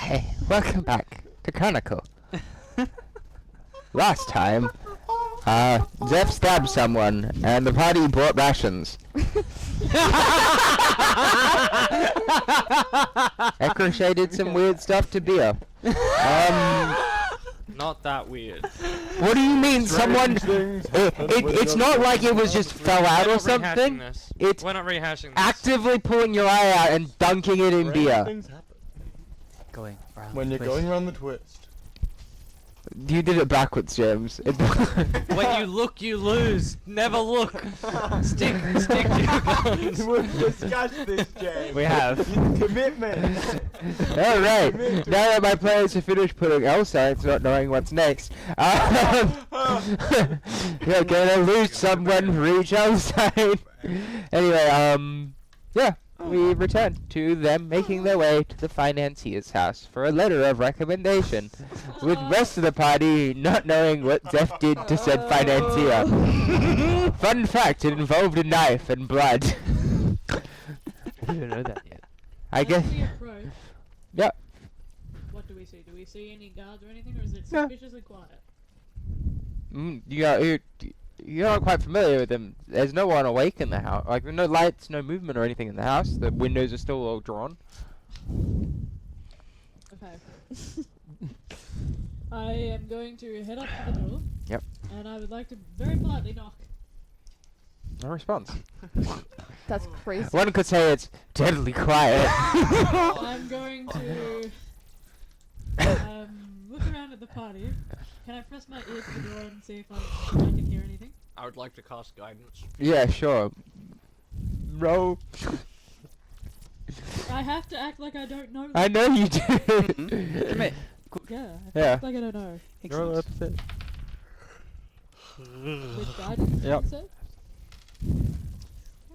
Hey, welcome back to Chronicle. Last time, Zeph stabbed someone, and the party brought rations. Crochet did some weird stuff to beer. Not that weird. What do you mean, someone? It's not like it was just fell out or something. It's We're not rehashing this. actively pulling your eye out and dunking it in beer. Things happen. Going around When the you're twist. going around the twist. You did it backwards, James. When you look, you lose. Never look. Stick to your guns. We've discussed this, James. We have. Commitment. Alright, now that my players have finished putting L signs, not knowing what's next, you're gonna lose someone for each L sign. Anyway, yeah, we return to them making their way to the financier's house for a letter of recommendation, with the rest of the party not knowing what Zeph did to said financier. Fun fact, it involved a knife and blood. I don't know that yet. I guess, As we approach, yeah. what do we see? Do we see any guards or anything, or is it No. suspiciously quiet? You're not quite familiar with them. There's no one awake in the house. Like, no lights, no movement or anything in the house. The windows are still all drawn. Okay. I am going to head up to the door. Yep. And I would like to very politely knock. No response. That's crazy. One could say it's deadly quiet. I'm going to look around at the party. Can I press my ear to the door and see if I can hear anything? I would like to cast guidance. Yeah, sure. Roll. I have to act like I don't know. I know you do. Commit. Yeah. I Yeah. act like I don't know. Roll up it. With guidance, Yep. you said?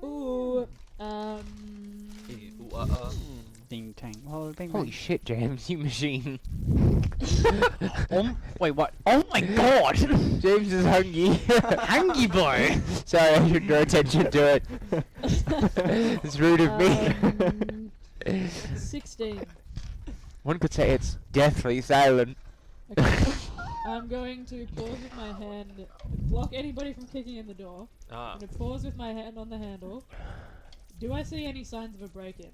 Ooh. Ding tang. Oh, bing Holy bang. shit, James, you machine. Wait, what? Oh my god! James is hungry. Hungry boy! Sorry, I should draw attention to it. It's rude of me. 16. One could say it's deathly silent. Okay. I'm going to pause with my hand, block anybody from kicking in the door. I'm going to pause with my hand on the handle. Do I see any signs of a break-in?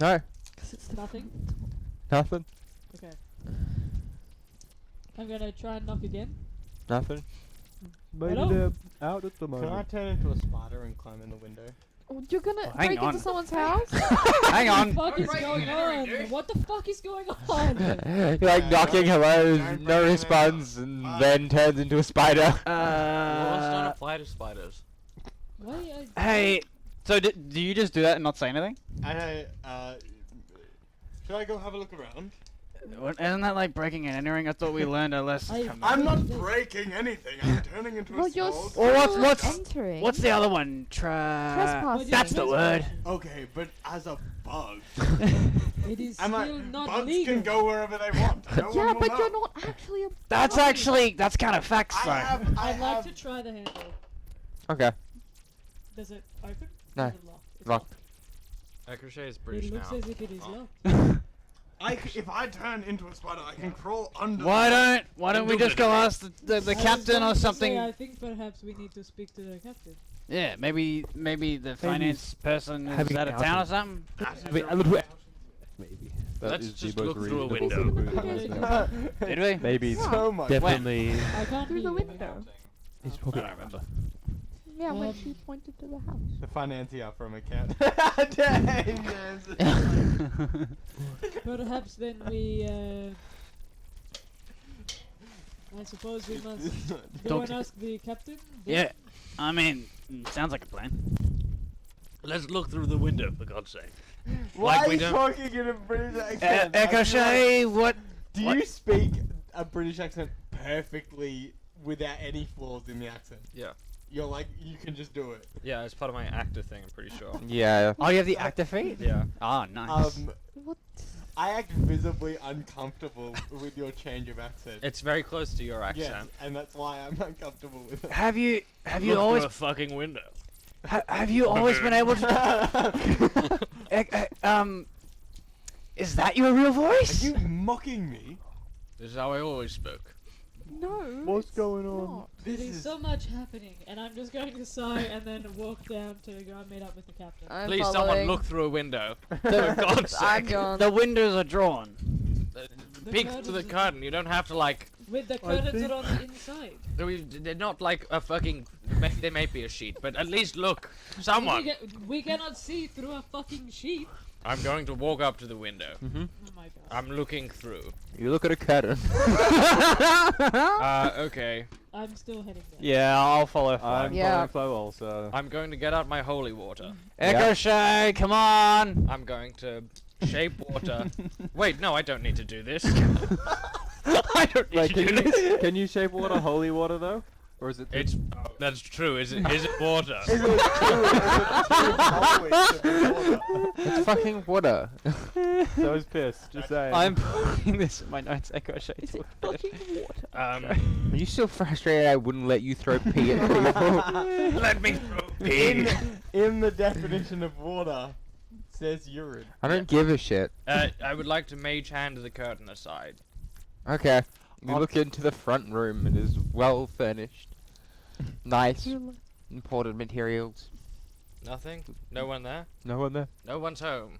No, Nothing? nothing, Okay. I'm going to try and knock again. nothing. Hello? Out at the Can I moment. turn into a spider and climb in the window? Oh, you're gonna Oh, hang break on. into someone's house? Hang What on! the fuck is going on? What the fuck is going on? You're like knocking hello, no response, and then turns into a spider. Laws don't apply to spiders. Why? Hey, so do you just do that and not say anything? Should I go have a look around? Isn't that like breaking and entering? I thought we learned a lesson from that. I'm not breaking anything. I'm turning into Well, a you're small. still Well, what's- entering. What's the other one? Trespassing. That's the word. Okay, but as a bug, It is I'm still like, not bugs legal. can go wherever they want. No Yeah, one will but know. you're not actually a That's bug. actually, that's kind of facts though. I I'd like have. to try the handle. Okay, Does it open? No. Or is it locked? It's locked. Crochet is British It looks now. as if it is Oh. locked. If I turn into a spider, I can crawl under. Why don't we just go ask the I was captain going or to say, something? I think perhaps we need to speak to the captain. Yeah, maybe the finance person is having out of housing. town or something. Wait, a little bit. Maybe. That Let's is the just most look through a reasonable window. conclusion. Did we? Maybe it's So much. definitely. I can't Through the hear you. window. He's I probably. don't remember. Yeah, when Um, she pointed to the house. The financier from account. Dang, yes. Perhaps then we, I suppose we must go and ask the captain. Yeah, I mean, sounds like a plan. Let's look through the window, for God's sake. Why Like are we you don't- talking in a British accent? I Echo feel like- Shay, what? Do What? you speak a British accent perfectly without any flaws in the accent? Yeah. You're like, you can just do it. Yeah, it's part of my actor thing, I'm pretty sure. Yeah. Oh, you have the actor feat? Yeah. Oh, nice. What? I act visibly uncomfortable with your change of accent. It's very close to your Yes, accent. and that's why I'm uncomfortable with it. Have you Look through always a fucking window. Have you always been able to? Is that your real voice? Are you mocking me? This is how I always spoke. No. What's it's going on? not. This There's so much happening, and I'm just going to sigh and then walk down to go and meet up with the captain. I'm Please, someone following. look through a window. For The, God's I'm sake. gone. the windows are drawn. Peek through the curtain. You don't have to like. With the curtains that are on the inside. They're not like a fucking. They may be a sheet, but at least look. Someone. We cannot see through a fucking sheet. I'm going to walk up to the window. Mm-hmm. Oh my god. I'm looking through. You look at a curtain. Okay. I'm still heading there. Yeah, I'll follow. I'm Yeah. following Flowell, so. I'm going to get out my holy water. Echo Shay, come on! I'm going to shape water. Wait, no, I don't need to do this. I don't Wait, need to do this. can you shape water holy water though? Or is it? It's that's true. Is it water? It's fucking water. So is piss. Just saying. I'm putting this in my notes. Echo Shay. Is it fucking water? Are you still frustrated I wouldn't let you throw pee at people? Let me throw pee. in the definition of water, it says urine. I don't give a shit. I would like to mage hand the curtain aside. Okay. We look into the front room. It is well furnished. Nice. Imported materials. Nothing. No one there. No one there. No one's home.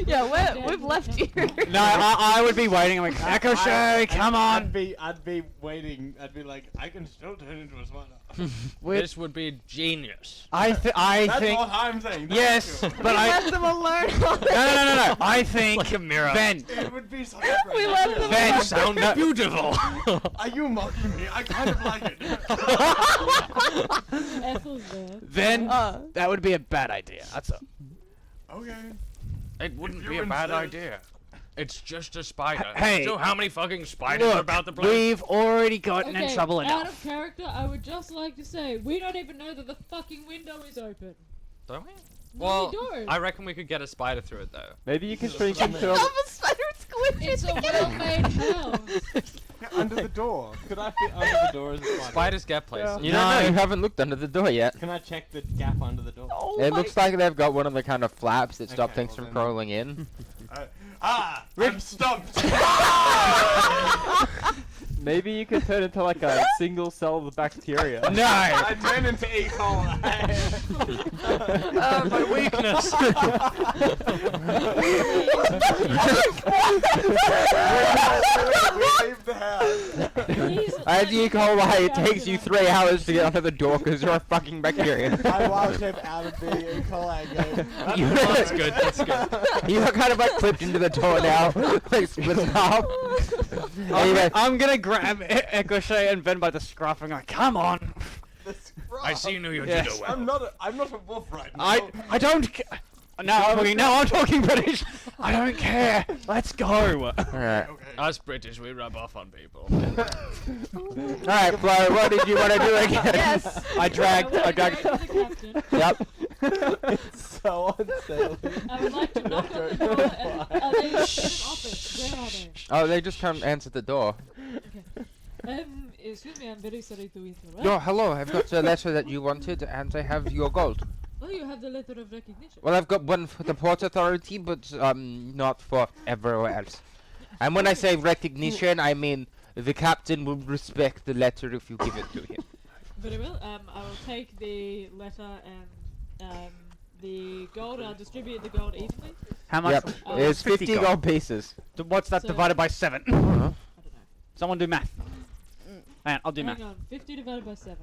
Yeah, we've left you. No, I would be waiting. I'm like, Echo Shay, come on! I'd be waiting. I'd be like, I can still turn into a spider. This would be genius. I That's think. what I'm saying. Yes, Thank you. but I. left them alone. No. I think. Like a mirror. Ben. It would be so different. We left them Ben, alone. Sound beautiful. Are you mocking me? I kind of like it. Ethel's there. Ben, Uh. that would be a bad idea. That's all. Okay. It wouldn't you be a bad insist. idea. It's just a spider. Hey. You know how many fucking spiders are Look, about the place? we've already gotten in trouble out enough. of character, I would just like to say, we don't even know that the fucking window is open. Don't we? No, Well, we don't. I reckon we could get a spider through it though. Maybe you can shrink into Love a. a spider squished It's a well-made house. Under the door. Could I fit under the door as a spider? Spiders get places. You don't know. You haven't looked under the door yet. Can I check the gap under the door? Oh It my looks like they've got one of the kind of flaps that stop Okay, things well from then- crawling in. I'm stumped. Maybe you could turn into like a single cell of bacteria. No! I turn into E. coli. My weakness. We leave the house. Please As let you me call go why it down takes to you that 3 hours to get under the door because you're a fucking bacteria. I wild shape out of the E. coli and go. That's good. That's good. You're kind of like clipped into the door now. Like splitting up. There you go. I'm gonna grab Echo Shay and Ben by the scruff and go, come on! I see you know your Yes. judo well. I'm not a wolf right now. I don't ca- I'm talking British! I don't care! Let's go! Alright. Us British, we rub off on people. Alright, Flo, what did you want to do again? Yes. I dragged. I go to the captain. Yep. It's so unsettling. I would like to knock on the door. And, are they in an office? Where are they? Oh, they just come answer the door. Excuse me, I'm very sorry to interrupt. No, hello, I've got the letter that you wanted and I have your gold. Oh, you have the letter of recognition. Well, I've got one for the Port Authority, but not for everywhere else. And when I say recognition, I mean the captain will respect the letter if you give it to him. Very well. I will take the letter and the gold. I'll distribute the gold evenly. How much? Yep, it's 50 gold pieces. What's that So- divided by 7? I don't know. I don't know. Someone do math. Man, I'll do Hang math. on. 50 divided by 7.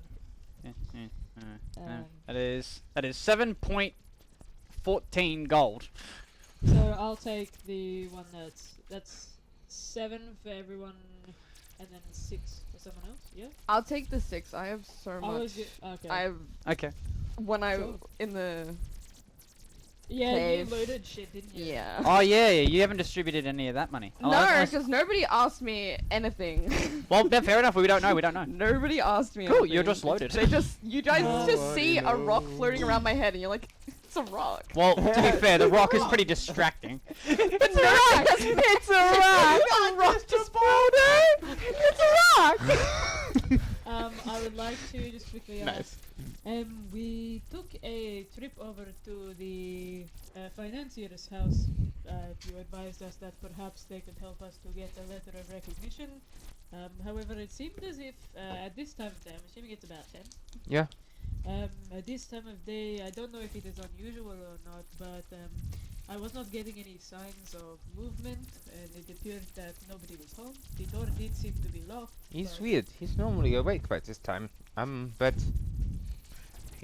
That is 7.14 gold. So I'll take the one that's 7 for everyone, and then 6 for someone else. Yeah. I'll take the 6. I have so I much. was okay. I've Okay. when I Sure. in the Yeah, cave. you looted shit, didn't you? yeah. Oh yeah, you haven't distributed any of that money. Oh, No, that's nice. because nobody asked me anything. Well, then fair enough. We don't know. We don't know. Nobody asked me. Cool, anything. you're just loaded. They just you guys Oh, just see a bloody rock hell. floating around my head, and you're like, it's a rock. Well, to be fair, the rock is pretty distracting. It's a rock. It's a rock. A rock just floating. It's a rock. I would like to just quickly ask. Nice. We took a trip over to the financier's house. You advised us that perhaps they could help us to get a letter of recognition. However, it seemed as if at this time of day, I'm assuming it's about 10. Yeah. At this time of day, I don't know if it is unusual or not, but I was not getting any signs of movement, and it appeared that nobody was home. The door did seem to be locked. He's but weird. He's normally awake by this time. But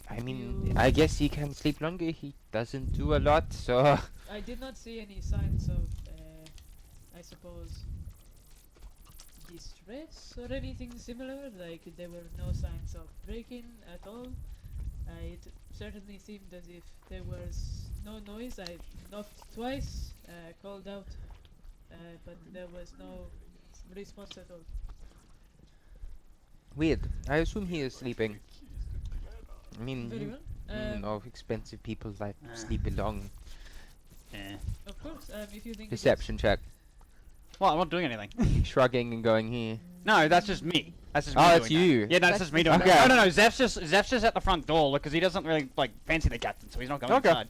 I mean, You- I guess he can sleep longer. He doesn't do a lot, so I did not see any signs of, I suppose, distress or anything similar. Like, there were no signs of break-in at all. It certainly seemed as if there was no noise. I knocked twice, called out, but there was no response at all. weird. I assume he is sleeping. I mean, Very well. no expensive people like sleeping long. Yeah. Of course, if you think it is- Deception check. Well, I'm not doing anything. Shrugging and going here. No, that's just me. That's just me Oh, doing that's that. you. Yeah, no, that's just me doing Okay. that. No, Zeph's just at the front door because he doesn't really like fancy the captain, so he's not going Okay. inside.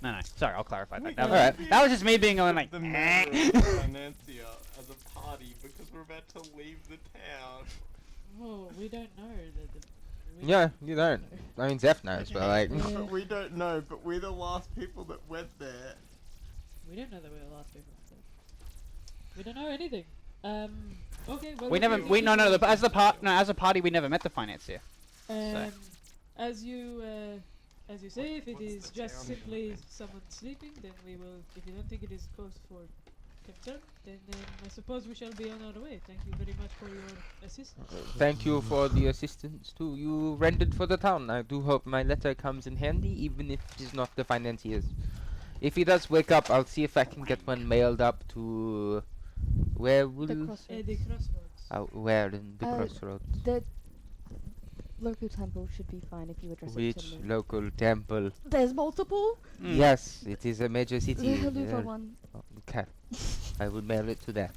No. Sorry, I'll clarify that. That, Alright. that was just me being like, The eh. murder of Financia as a party because we're about to leave the town. Oh, we don't know. Yeah, you don't. I mean, Zeph knows, but like, Yeah. But we don't know, but we're the last people that went there. We don't know that we're the last people. We don't know anything. Okay. Well, We never, we no, as a party, we never met the financier. As you say, if it What's is the just town simply someone sleeping, then we will. If you don't think it is cause for concern, then I suppose we shall be on our way. Thank you very much for your assistance. thank you for the assistance too. You rendered for the town. I do hope my letter comes in handy, even if it is not the financier's. If he does wake up, I'll see if I can get one mailed up to where will The The crossroads. crossroads. where in the Uh, crossroads? The local temple should be fine if you address it Which to me. local temple? There's multiple. Yes, it is a major city. The Haluva yeah. one. Okay, I will mail it to there.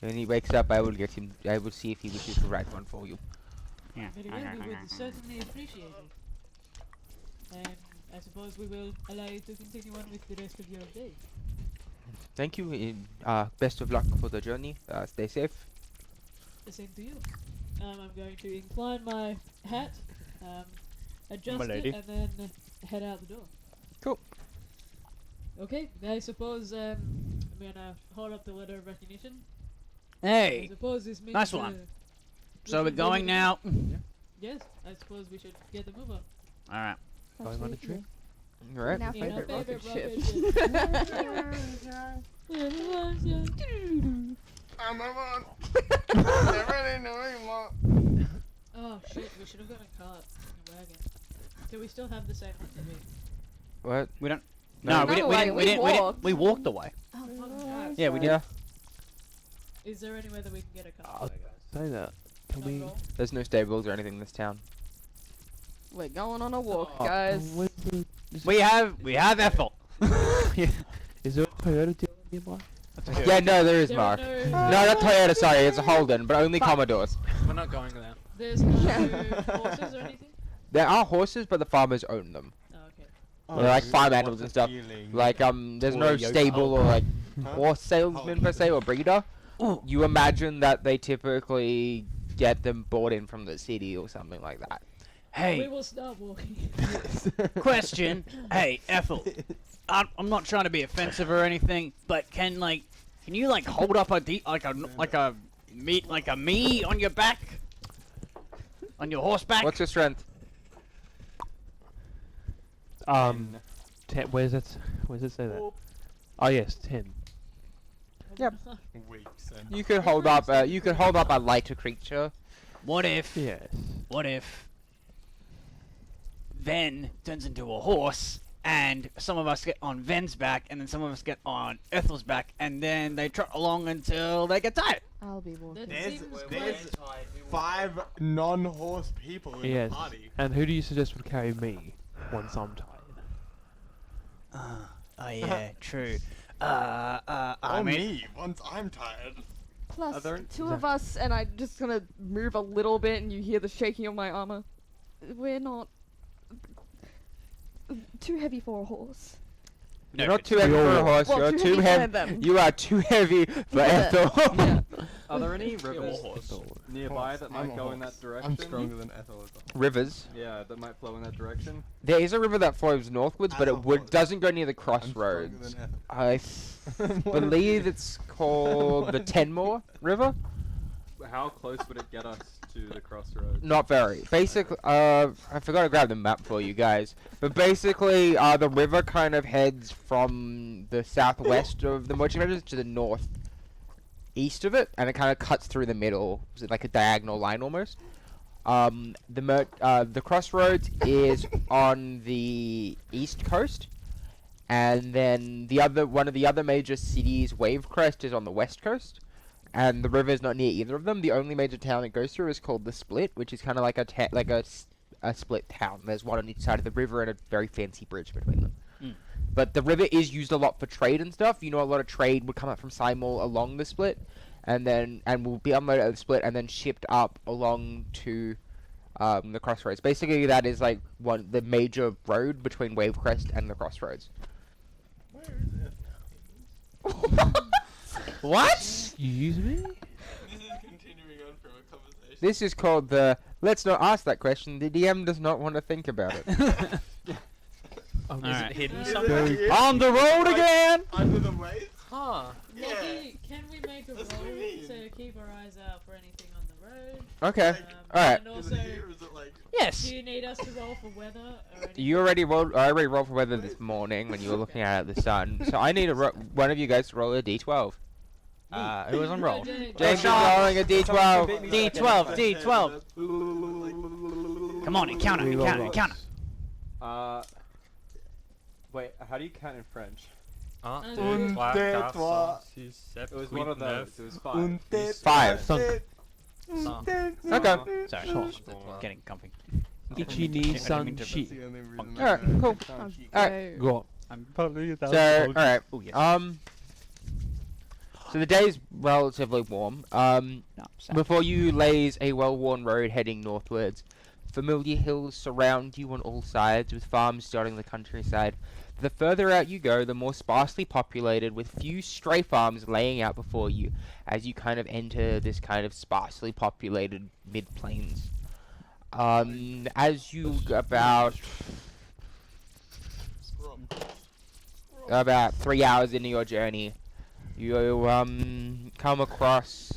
When he wakes up, I will get him. I will see if he wishes to write one for you. Yeah. Very well. We would certainly appreciate it. And I suppose we will allow you to continue on with the rest of your day. Thank you. Best of luck for the journey. Stay safe. The same to you. I'm going to incline my hat, adjust Milady. it, and then head out the door. Cool. Okay, I suppose I'm gonna hold up the letter of recognition. I Hey, suppose this means nice one. we so we're should get going it- now. Yes, I suppose we should get the move on. All right. Going on a trip? All right. In our In our favorite rocket favorite ship. I'm on. Never knowing what. Oh shit, we should have got a cart and a wagon. Do we still have the same one? Do we? What? We don't. No, No, we no didn't. We way, didn't. we We didn't. We didn't. walked. We walked away. Oh, fuck that. Yeah, we did. Yeah. Is there any way that we can get a cart? I'll say that. Can Not we? at all? There's no stables or anything in this town. We're going on a walk, Oh, guys. Where's the- We have Ethel. Is there a Toyota dealer nearby? Yeah, no, there is There Mark. are No, not Toyota. Sorry, it's a Holden, but only Commodores. We're not going there. There's no horses or anything? There are horses, but the farmers own them. Oh, okay. They're like farm animals and stuff. Like there's no Toyota. stable or like Huh? horse salesman per se or breeder. You imagine that they typically get them bought in from the city or something like that. We Hey, will start walking. question. Hey, Ethel. I'm not trying to be offensive or anything, but can you hold up a me on your back, on your horseback? What's your strength? 10. Where's it? Where's it say that? Oh yes, 10. Yep. Weeks and You could hold up. You could hold up a lighter creature. What if Yes. Ven turns into a horse, and some of us get on Ven's back, and then some of us get on Ethel's back, and then they trot along until they get tired? I'll be walking. That There's- seems there's- quite... 5 non-horse people in Yes. the party. And who do you suggest would carry me once I'm tired? Oh yeah, true. Or I mean, me, once I'm tired. Plus, Are there- two of us, and I'm just gonna move a little bit, and you hear the shaking of my armor. We're not too heavy for a horse. You're not too heavy for a horse. Well, You're too too heavy for heavy. them. You are too heavy for Yeah. Ethel. Yeah. Are there any rivers horse. nearby that I'm might a go in horse. that direction? I'm stronger than Ethel as well. Rivers. Yeah, that might flow in that direction. There is a river that flows northwards, but I'm a it horse. doesn't go near the I'm stronger crossroads. than Ethel. I believe it's called the Tenmore River. How close would it get us to the crossroads? Not very. Basically, I forgot to grab the map for you guys. But basically, the river kind of heads from the southwest of the Mochi Mountains to the north east of it, and it kind of cuts through the middle, is it like a diagonal line almost. The crossroads is on the east coast, and then one of the other major cities, Wavecrest, is on the west coast. And the river is not near either of them. The only major town it goes through is called the Split, which is kind of like a split town. There's one on each side of the river and a very fancy bridge between them. Mm. But the river is used a lot for trade and stuff. You know, a lot of trade would come up from Simul along the Split, and will be unloaded at the Split and then shipped up along to the Crossroads. Basically, that is like the major road between Wavecrest and the Crossroads. Where is Ethel? What? Excuse me? This is continuing on from a conversation. This is called the let's not ask that question. The DM does not want to think about it. Oh, Is Alright. it hidden Uh, somewhere? On the road again! Under the waves? Huh. Yeah. Lucky, can we make a That's what I roll mean. to keep our eyes out for anything on the road? Okay. Alright. And Is also, it here or is it like... Yes! do you need us to roll for weather or anything? You already rolled. I already rolled for weather this morning when you were looking at the sun. So I need one of you guys to roll a d12. Who was on roll? James is rolling a d12. D12, D12. Come on, encounter, We roll encounter, rocks. encounter. Wait, how do you count in French? Un, Un, deux, deux, trois, quatre, trois. cinq, six, sept, It was huit, one of neuf. those. It was 5. Five. Thunk. Okay. Sorry, Sure. getting comfy. Ichi ni I didn't san mean to- shi. That's the only reason I Alright, know. cool. Alright. Go. I'm So, alright. Oh, yes. So the day is relatively warm. No, sorry. Before you lays a well-worn road heading northwards. Familiar hills surround you on all sides, with farms dotting the countryside. The further out you go, the more sparsely populated, with few stray farms laying out before you, as you kind of enter this kind of sparsely populated mid-plains. As you about 3 hours into your journey, you come across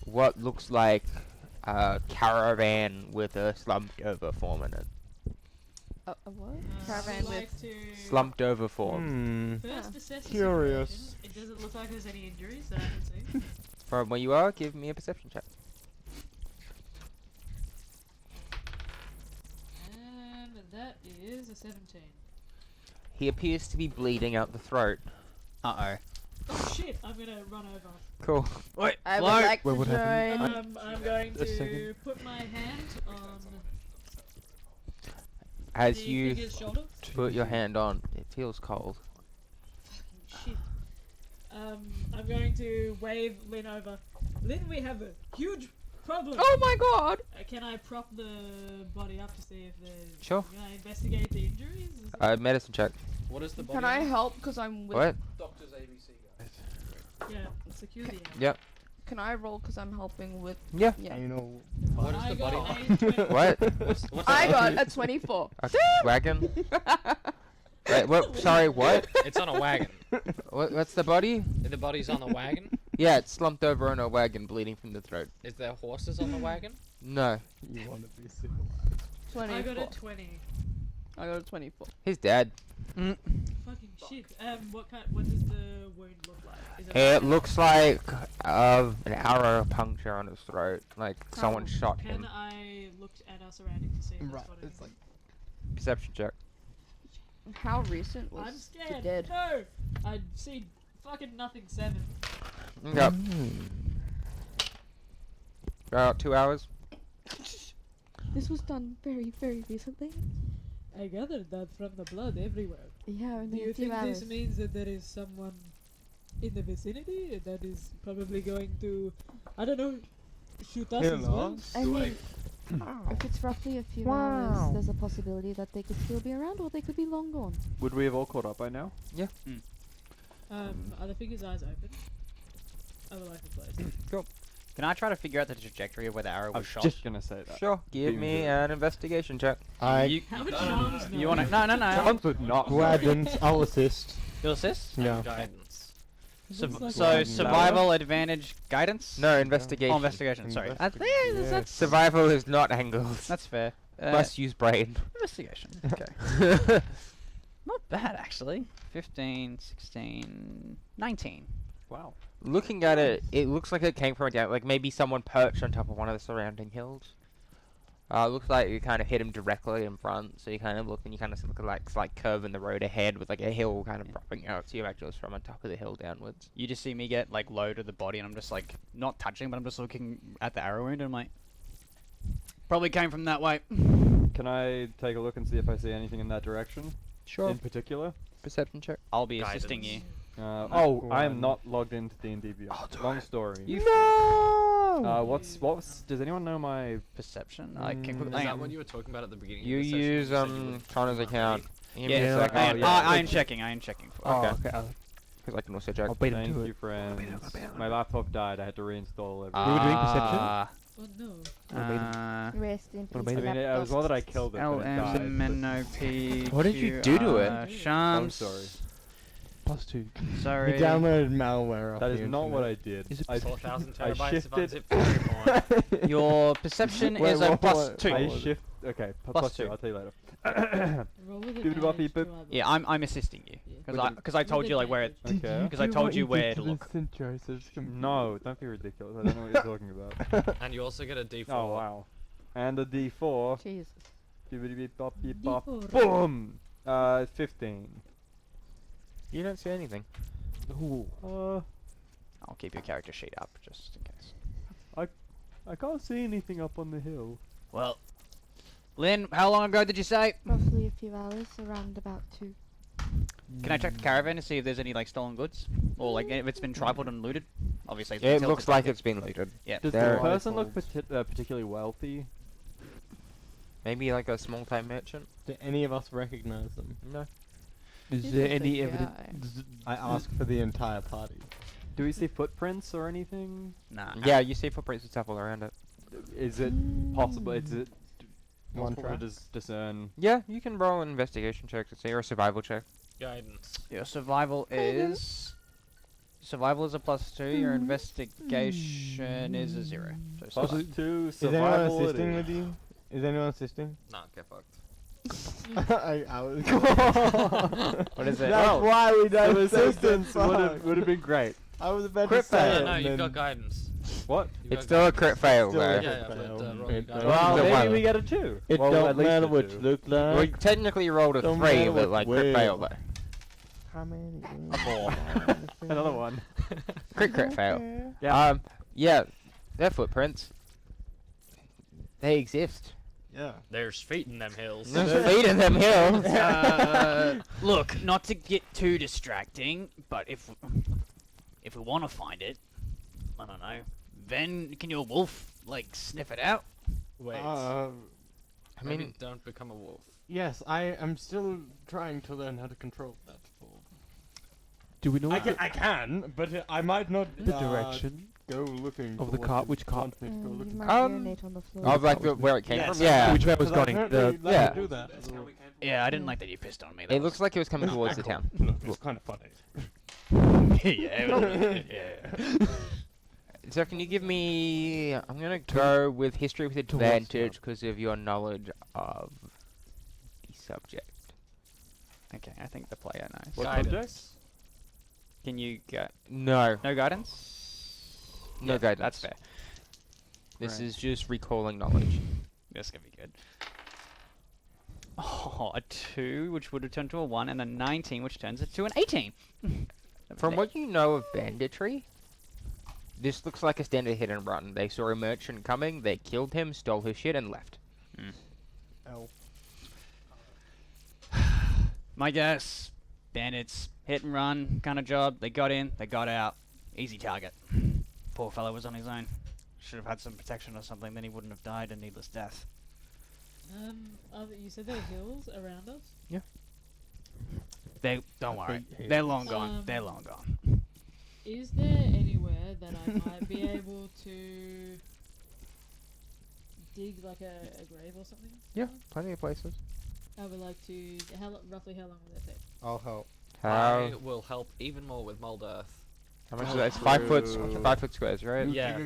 what looks like a caravan with a slumped over form in it. A what? I'd Caravan like with... to Slumped over form. first assess the Curious. situation. It doesn't look like there's any injuries that I can see. From where you are, give me a perception check. And that is a 17. He appears to be bleeding out the throat. Uh-oh. Oh shit, I'm gonna run over. Cool. Wait, I would float. like Wait, to what happened? join. I'm going A to second. put my hand on As the you figure's shoulder. put your hand on, it feels cold. Fucking shit. I'm going to wave Lynn over. Lynn, we have a huge problem. Oh my god! Can I prop the body up to see if there's... Sure. Can I investigate the injuries? Is it- Medicine check. What is the body? Can I help? Because I'm with... What? Doctor's ABC guy. Yeah, security. Yep. Can I roll because I'm helping with... Yeah. Yeah. Anal. What is I the got body? a 20. What? What's I the got a 24. A wagon? Wait, what? Sorry, what? It's on a wagon. What's the body? The body's on the wagon. Yeah, it's slumped over on a wagon, bleeding from the throat. Is there horses on the wagon? No, You want to be civilized. 24. I got a 20. I got a 24. he's dead. Fucking shit. What does the wound look like? Is It looks like an arrow puncture on his throat, like someone shot Can him. I look at our surroundings to see if Right, it's it's like... Perception check. How recent was I'm the scared. dead? No! I see fucking nothing. 7. Yep. About 2 hours. This was done very, very recently. I gathered that from the blood everywhere. Yeah, Do only you a few think hours. this means that there is someone in the vicinity that is probably going to, I don't know, shoot us Kill as well. us? I mean, if it's roughly a few hours, there's a possibility that they could still be around or they could be long gone. Would we have all caught up by now? Are the figure's eyes open? I would like to play. Can I try to figure out the trajectory of where the arrow I was was shot? just gonna say that. Sure. Give Beam me do it. an investigation check. I How much charms? You wanna? No. Chance would not. guidance. I'll assist. You'll assist. Yeah. Guidance. So survival advantage guidance. No, investigation. Oh, investigation. Sorry. Investigation. Survival is not angled. That's fair. Must use brain. Investigation. Okay. Not bad actually. 15, 16, 19. Wow. Looking at it, it looks like it came from a down, like maybe someone perched on top of one of the surrounding hills. Looks like you kind of hit him directly in front, so you kind of look and you kind of look at like slight curve in the road ahead with like a hill kind of dropping out, so you actually was from on top of the hill downwards. You just see me get like low to the body, and I'm just like not touching, but I'm just looking at the arrow wound, and I'm like, probably came from that way. Can I take a look and see if I see anything in that direction? Sure. In particular? Perception check. I'll be assisting you. I am not logged into D&D Beyond. Long story. No. Does anyone know my? Perception. I can Mm. quickly. Is Is hang that on. what you were talking about at the beginning? You of the session? use You said you were Connor's account. Give me a Yeah, second. I am. I am checking. I am checking for. Okay. Oh, okay. Because I can also check. I'll beat him Thank to you, it. friends. My laptop died. I had to reinstall everything. We were doing perception? Oh no. Rest in peace. What about I mean, it was more that I killed it, but it died. LMNOP. What did you do to it? Shams. sorry. +2. Sorry. You downloaded malware off That the is not what internet. I did. Is it I 4,000 I terabytes of shifted- unzipped memory porn. Your perception Wait, is a what- +2. I shift. Okay, Plus +2. two. I'll tell you later. Roll with Give it a buffy, advantage but- to have Yeah, I'm assisting you Yeah. because I told you like where it. Okay. Because I told you where to look. St. Joseph's No, don't be ridiculous. I don't know what you're talking about. And you also get a D4. Oh wow. And a D4. Jesus. Bibbidi-bop, bop. D4. Boom. 15. You don't see anything. Ooh. I'll keep your character sheet up just in case. I can't see anything up on the hill. Well, Lynn, how long ago did you say? Roughly a few hours, around about 2. Can I check the caravan to see if there's any like stolen goods or like if it's been tripled and looted? Obviously, it's been It tilted looks like back. it's been looted. Yeah. Does There- the person look particularly wealthy? Maybe like a small time merchant. Do any of us recognize them? No. Is He's there just a any guy. evidence? I ask for the entire party. Do we see footprints or anything? Nah. Yeah, you see footprints and stuff all around it. Is it possible? Is it One possible to track? discern? Yeah, you can roll an investigation check to see, or a survival check. Guidance. Your survival is a +2. Your investigation is a 0. So Plus survival. 2 Is anyone survival. it assisting is. with you? Is anyone assisting? Nah, get fucked. I was. What is it? That's Well, why we The don't assistance would have been great. I was about Crit to say fail. it. No, and you've got then guidance. What? You've It's got still a guidance. crit fail Still a though. crit Yeah, yeah, fail. but, roll It your don't Well, Don't maybe matter. we get a 2. It well, don't at least matter a what 2. you look Well, like. you technically rolled a Don't 3, matter but what like you crit wear. fail though. How many? A 4. Another one. Crit fail. Yeah. Yeah, they're footprints. They exist. Yeah. There's feet in them hills. There's feet in them hills. Look, not to get too distracting, but if we want to find it, I don't know. Then can your wolf like sniff it out? Wait. I Maybe mean, don't become a wolf. Yes, I am still trying to learn how to control that. Do we know I can, but I might not the direction go looking of for the what cart? you Which cart? want me to go You looking might Um, urinate on the floor. of like where it came Yes. from. Yeah, Which way it was Because I going? apparently The like yeah. to do that. Yeah, I didn't like that you pissed on me. That it looks like it was coming towards the town. Look, it's kind of funny. yeah. So can you give me? I'm gonna go with history with advantage because of your knowledge of the subject. Okay, I think the player knows. What Guidance. subject? Can you get No, no guidance? no Yeah, guidance. That's fair. This Right. is just recalling knowledge. That's gonna be good. Oh, a 2, which would have turned to a 1, and a 19, which turns it to an 18. From what you know of banditry, this looks like a standard hit and run. They saw a merchant coming, they killed him, stole his shit, and left. Oh. My guess, bandits hit and run kind of job. They got in, they got out. Easy target. Poor fellow was on his own. Should have had some protection or something, then he wouldn't have died a needless death. You said there are hills around us? Don't worry. big They're long gone. Um, They're long gone. Is there anywhere that I might be able to dig like a grave or something? Yeah, plenty of places. I would like to. Roughly how long will that take? I'll help. I will help even more with mold earth. How much is that? It's 5 foot, 5 foot squares, right? Yeah.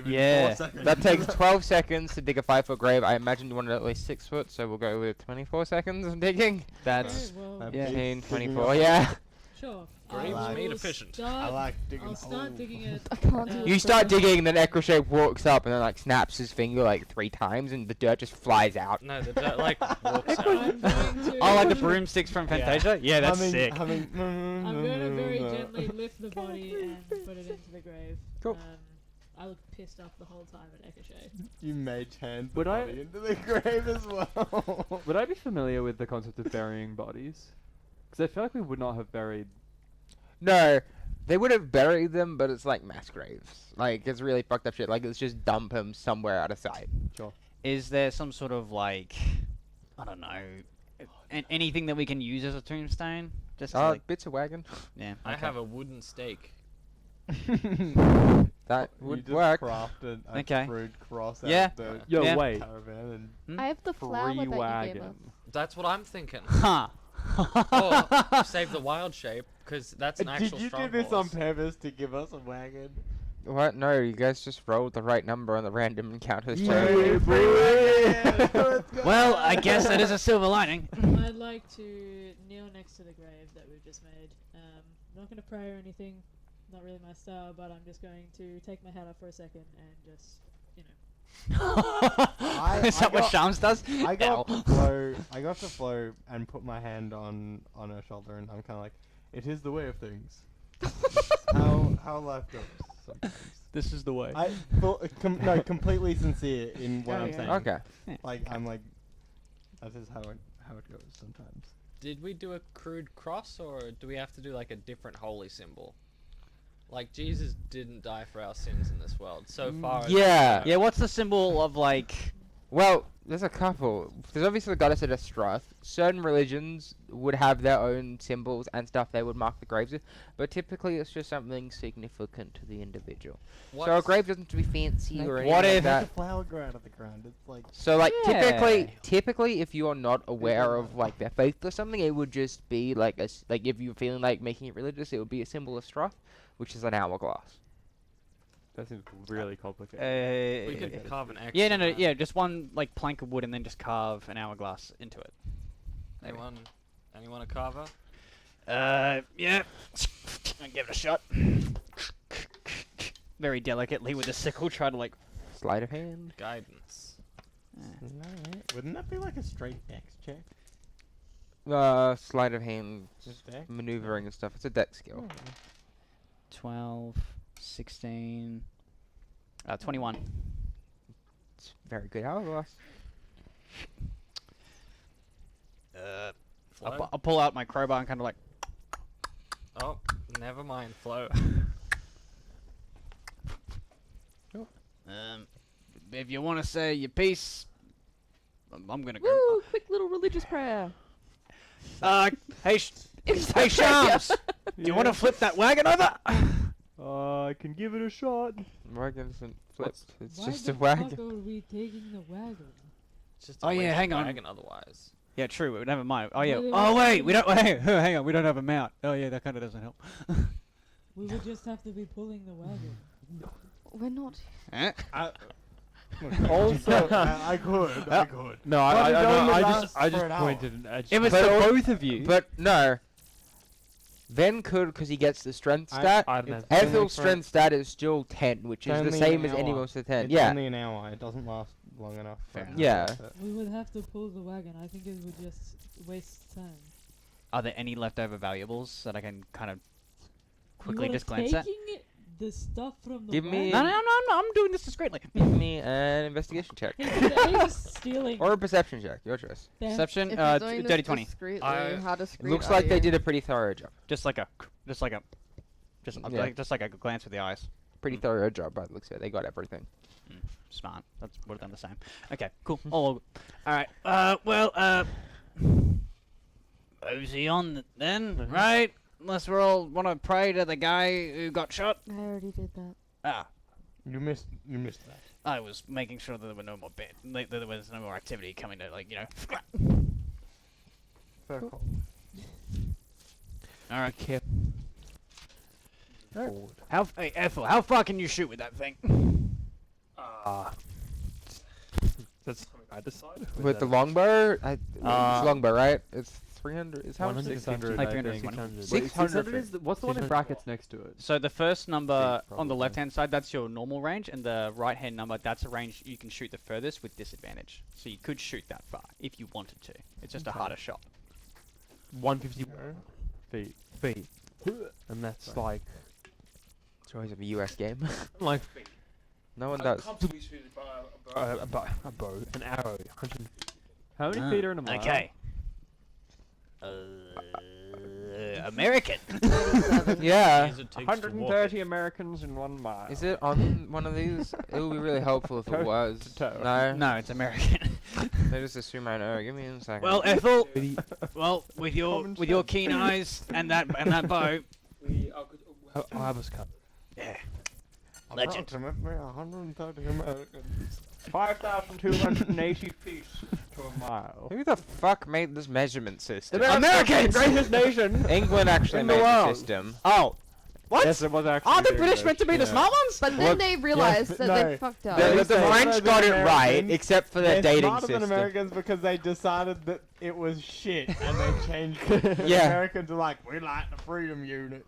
Yeah. That takes 12 seconds to dig a 5 foot grave. I imagine you want it at least 6 foot, so we'll go with 24 seconds of digging. That's Okay, well, Yeah. 15, 24, yeah. sure. Graves I made will efficient. I like digging I'll start holes. digging it. I can't do You it. start digging, and then Ecrochet walks up and then like snaps his finger like 3 times, and the dirt just flies out. No, the dirt like walks out. I'm going to. oh, like the broomsticks from Fantasia? Yeah, that's sick. I'm going to very gently lift the body and put it into the grave. Cool. I look pissed off the whole time at Ekashay. You mage hand the Would I- body into the grave as well. Would I be familiar with the concept of burying bodies? Because I feel like we would not have buried. No, they would have buried them, but it's like mass graves. Like, it's really fucked up shit. Like, it's just dump them somewhere out of sight. Is there some sort of like, I don't know, anything that we can use as a tombstone? Just to, like, Bits of wagon. yeah. I okay. have a wooden stake. That You would just work. crafted a Okay. crude cross Yeah. out the Yo, Yeah. wait. caravan and I have the flower that Free you gave us. wagon. That's what I'm thinking. Huh. Or save the wild shape, because that's an Did actual you strong do this on horse. purpose to give us a wagon? What? No, you guys just rolled the right number on the random encounters. Yeah, Well, I guess that is a silver lining. I'd like to kneel next to the grave that we've just made. I'm not going to pray or anything. Not really my style, but I'm just going to take my hat off for a second and just, you know. Is that what got- Shams does? I got Ow. to flow. I got to flow and put my hand on her shoulder, and I'm kind of like, "It is the way of things. how life goes." Sometimes. This is the way. I no, completely sincere in what I'm Okay. saying. Okay. Like I'm like, that is how it goes sometimes. Did we do a crude cross, or do we have to do like a different holy symbol? Like, Jesus didn't die for our sins in this world, so far as we Yeah. know. Yeah, what's the symbol of like? Well, there's a couple. There's obviously the goddess of Destruth. Certain religions would have their own symbols and stuff they would mark the graves with, but typically it's just something significant to the individual. So a What's- grave doesn't have to be fancy or anything What like if- that. Make a flower grow out of the ground. It's like So like Yeah. typically if you are not aware of like their faith or something, it would just be like like if you're feeling like making it religious, it would be a symbol of Struth, which is an hourglass. That seems really complicated. We could carve an X. Yeah, no, on no, that. yeah, just one like plank of wood and then just carve an hourglass into it. Maybe. Anyone a carver? Yeah. I'll give it a shot. Very delicately with a sickle, try to like. Sleight of hand. Guidance. wouldn't that be like a straight X check? Sleight of hand, just Dex? maneuvering and stuff. It's a dex skill. 12, 16, 21. It's very good hourglass. Flow? I'll pull out my crowbar and kind of like. Oh, never mind, flow. If you want to say your piece, I'm gonna go. Woo! Quick little religious prayer. Hey, hey, Shams, do you want to flip that wagon over? I can give it a shot. Wagon isn't flipped. It's Why just the a wagon. fuck are we taking the wagon? It's just Oh, yeah, hang on. Wagon otherwise. Yeah, true. But never mind. Oh yeah. Really, Oh really? wait, we don't. Wait, hang on. We don't have a mount. Oh yeah, that kind of doesn't help. We would just have to be pulling the wagon. We're not. Also, I could. No, But it only I lasts just for an hour. pointed an edge. It was But so al- both of you. But no. Ven could because he gets the strength I- stat. I don't know. It's only Ethel's for- strength stat is still 10, which It's is the only same an as anyone hour. with the 10. It's Yeah. only an hour. It doesn't last long enough. for Fair it. enough. Yeah. We would have to pull the wagon. I think it would just waste time. Are there any leftover valuables that I can kind of You quickly are just glance at? taking the stuff from the Give me- No, wagon? I'm doing this discreetly. Give me an investigation check. Hey, the ace stealing. Or a perception check, your choice. them. Perception, If you're doing dirty this 20. discreetly, I- how It discreet looks are like they you? did a pretty thorough job. Just like a Yeah. just like a glance with the eyes. Pretty thorough job by the looks of it. They got everything. Smart. That's would have done the same. Okay, cool. All right. Mosey on then, right? Unless we all want to pray to the guy who got shot. I already did that. Ah, You missed that. I was making sure that there were no more that there was no more activity coming to, like, you know. Fair call. All right. Kept forward. Hey, Ethel, how far can you shoot with that thing? That's something I decided. With the longbow, it's longbow, right? It's 300. Is how much? 600, Like I 320. think. 600 is what's the one in brackets next to it? So the first number Big, on the probably. left-hand side, that's your normal range, and the right-hand number, that's a range you can shoot the furthest with disadvantage. So you could shoot that far if you wanted to. It's just a Okay. harder shot. 150 feet. And that's like It's always a US game. like No one does. comfortably suited by a bow, an arrow. How many feet are in a mile? Okay. American. Yeah. 130 Americans in 1 mile. Is it on one of these? It would be really helpful if it Toe was. to toe. No. No, it's American. They just assume I know. Give me a second. Well, Ethel. Well, with your keen eyes and that bow. I was cut. Yeah. Legend. Approximately 130 Americans. 5,280 feet to a mile. who the fuck made this measurement system? Americans! Greatest nation! England actually in the made the world. system. Oh. What? Yes, it was actually. Are the the British meant to be the yeah. smart ones? But then Well, they realized that no. they fucked up. The They French said got it Americans- right, except for their They're dating smarter than system. Americans because they decided that it was shit and they changed it. And Yeah. Americans are like, we like the freedom units.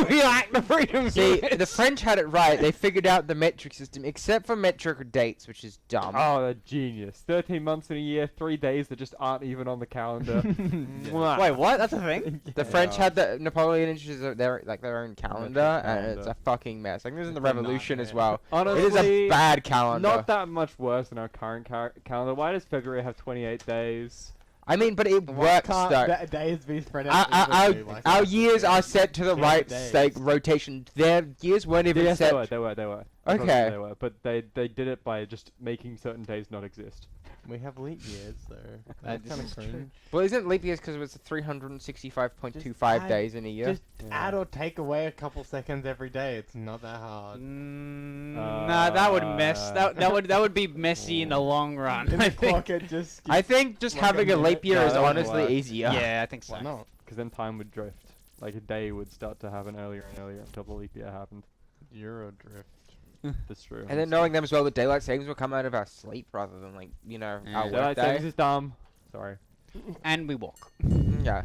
We like the freedom. See, the French had it right. They figured out the metric system, except for metric dates, which is dumb. Oh, they're genius. 13 months in a year, 3 days that just aren't even on the calendar. Mwah. Wait, what? That's a thing? The French had the Napoleon introduced their own calendar, and it's calendar. a fucking mess. Like this in the It's a Revolution as nightmare. well. Honestly, It is a bad calendar. not that much worse than our current calendar. Why does February have 28 days? I mean, but it Why works can't though. days be spread Our, out our, evenly like our that? years are set to the Yeah, right days. like rotation. Their years weren't even Yes, set. they were. I promise Okay. They were, but they did it by just making certain days not exist. We have leap years though. That That's kind is of cringe. Well, isn't leap years because it was 365.25 Just add- days in a year? Just add or take away a couple seconds every day. It's not that hard. Nah, that would mess. That would be messy in the long run. In I the think. clock, it just. I think just like a having a minute. leap year No, is that wouldn't honestly work. easier. Yeah, I think so. Why not? Because then time would drift. Like a day would start to happen earlier and earlier until the leap year happened. Eurodrift. That's true. And then knowing them as well, the daylight savings will come out of our sleep rather than like Yeah. our Daylight work savings day. is dumb. Sorry. And we walk. Yeah.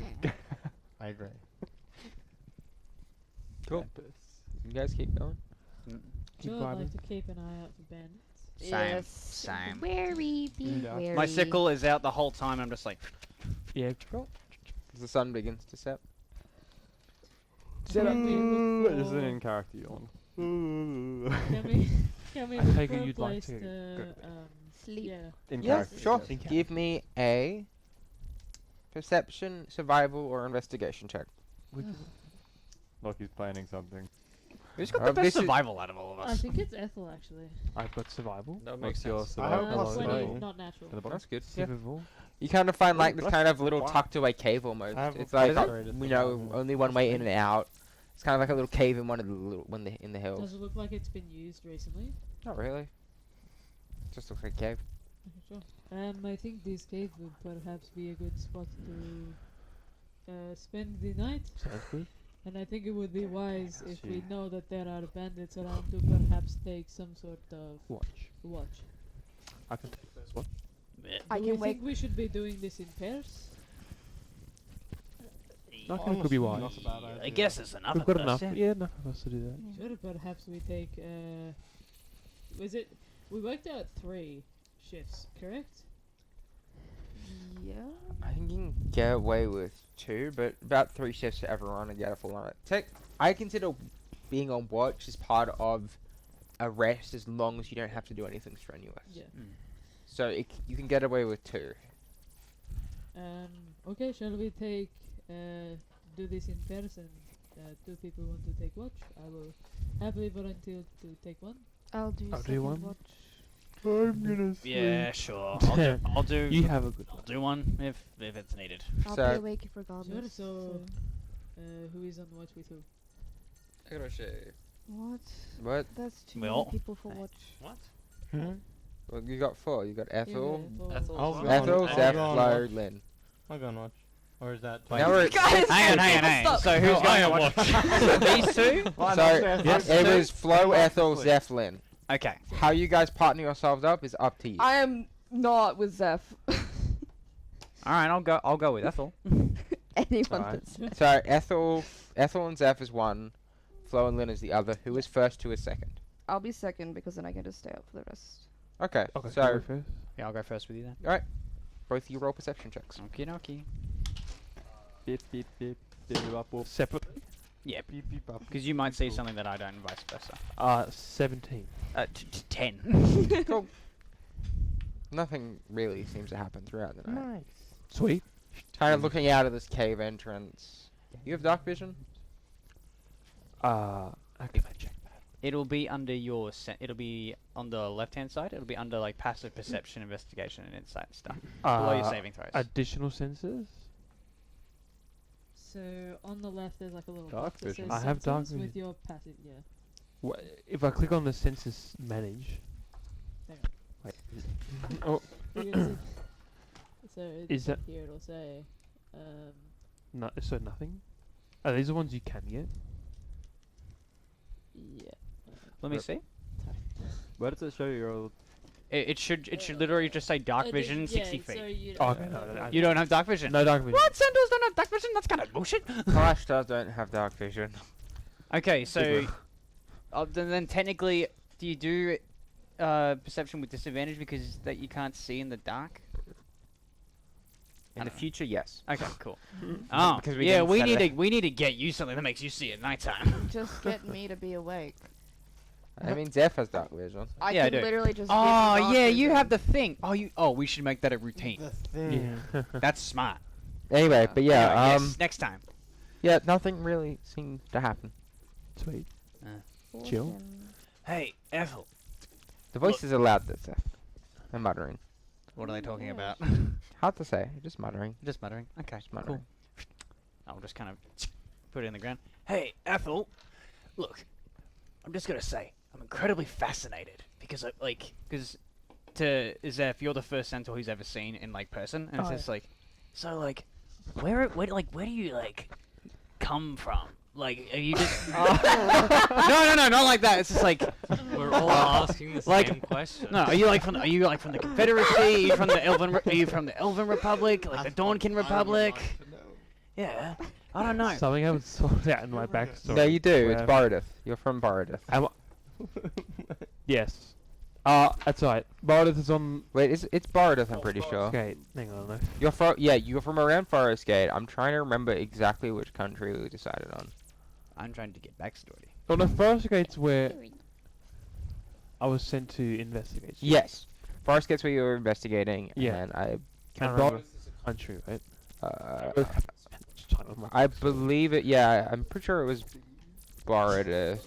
I agree. Cool. Campus. You guys keep going. Keep Sure, I'd vibing. like to keep an eye out for bandits. Same. Yes. Same. Wary, be Yeah. wary. My sickle is out the whole time. I'm just like. Yeah, roll. As the sun begins to set. Set up. Mm. This is an in-character yawn. Can we I take it look for a you'd like place to to Sleep. yeah. In Yeah, character. sure. yes. Give me a perception, survival, or investigation check. Look, he's planning something. Who's got Uh, the best this is- survival out of all of I us? think it's Ethel actually. I've got survival. That What's makes your sense. I hope survival? it's 20, survival. not natural. To the bottom? That's good. Yeah. Survival. You kind of find like this let's kind of little try. tucked away cave almost. I have It's a like frustrated you know survival. only one way in and out. It's kind of like a little cave in one of the little in the hills. Does it look like it's been used recently? Not really. Just looks like a cave. Okay, sure. I think this cave would perhaps be a good spot to spend the night. Sounds good. And I think it would be wise if we see. know that there are bandits around to perhaps take some sort of Watch. watch. I can take this one. I Do can we wake. think we should be doing this in pairs? Not gonna could be wise. Not a bad idea. I guess it's enough. We've of got us, enough. yeah. Yeah, enough of us to do that. Sure, perhaps we take. Was it? We worked out 3 shifts, correct? Yeah. I think you can get away with 2, but about 3 shifts for everyone to get a full on it. I consider being on watch is part of a rest as long as you don't have to do anything strenuous. Yeah. So you can get away with 2. Okay, shall we take do this in pairs and 2 people want to take watch? I will happily volunteer to take one. I'll do I'll do second one. watch. I'm gonna sleep. Yeah, sure. I'll do. You have a good I'll do one if it's needed. I'll So- be awake Sure, regardless. so who is on watch with who? I gotta shave. What? What? That's too Well, many people for hey. watch. What? Well, you got 4. You got Ethel, Ethel. I'll Flo. go Ethel, on- Zeph, I'll go on Flo, watch. Lynn. I'll go and watch. Or is that? Now we're Guys, Hang on. So who's going to watch? These two? so it was Flo, Ethel, Zeph, Lynn. Okay. How you guys partner yourselves up is up to you. I am not with Zeph. All right, I'll go with Ethel. Anyone Alright. that's So Ethel and Zeph is 1, Flo and Lynn is the other. Who is first? Who is second? I'll be second because then I get to stay up for the rest. Okay. Okay, So go first. Yeah, I'll go first with you then. both of you roll perception checks. Okie dokie. Beep beep beep. Beep up. Whoop. Separately. Yeah, Beep, beep, up. because you might see something that I don't, and vice versa. 17. 10. Cool. Nothing really seems to happen throughout the night. Sweet. Kind of looking out of this cave entrance. You have dark vision? How can I check that? It'll be under your. It'll be on the left-hand side. It'll be under like passive perception, investigation, and insight stuff. Below your saving throws. Additional senses? So on the left there's like a little Dark box that vision. says I have dark sensors with vision. your passive, yeah. If I click on the senses manage. Hang Wait. Oh, You can see- so Is that- here it'll say no, so nothing? Are these the ones you can get? yeah. Let me see. Where does it show your? It should literally just say dark It vision, is- 60 yeah, feet. so you Oh, don't okay, have no, that. no, You don't have dark vision. No dark vision. What? Centaurs don't have dark vision? That's kind of bullshit. Flash stars don't have dark vision. Okay, so then technically, do you do perception with disadvantage because that you can't see in the dark? In the future, yes. Okay, cool. Oh, Because we yeah, didn't we set need it to we need to get you something that makes you see at nighttime. Just get me to be awake. I mean, Zeph has dark vision. I Yeah, I can do. literally just. Oh yeah, you have the thing. Oh, we should make that a routine. The thing. Yeah. That's smart. Anyway, but yeah, Anyway, yes, next time. yeah, nothing really seemed to happen. Sweet. Chill. Hey, Ethel. The voices are loud, that's Zeph. They're muttering. What are they talking about? Hard to say, just muttering. Just muttering. Okay, Just muttering. cool. I'll just kind of put it in the ground. Hey, Ethel. Look, I'm just gonna say, I'm incredibly fascinated because to Zeph, you're the first centaur he's ever seen in like person, and it's Oh, just like, so like, where do you like come from? Like, are you just? No, not like that. It's just like, We're all asking the like- same question. no, are you like from the Confederacy? Are you from the Elven Republic? Like the Dawnkin Republic? Yeah, I don't know. Something I haven't sorted out in my backstory. No, you do. It's where- Borodith. You're from Borodith. Yes. That's right. Borodith is on. Wait, it's Borodith, I'm pretty sure. Okay, hang on. No. You're from around Forest Gate. I'm trying to remember exactly which country we decided on. I'm trying to get backstory. On the Forest Gate's where I was sent to investigate. Yes. Forest Gate's where you were investigating, Yeah. and I And Borodith is a country, right? I believe it. Yeah, I'm pretty sure it was Borodith.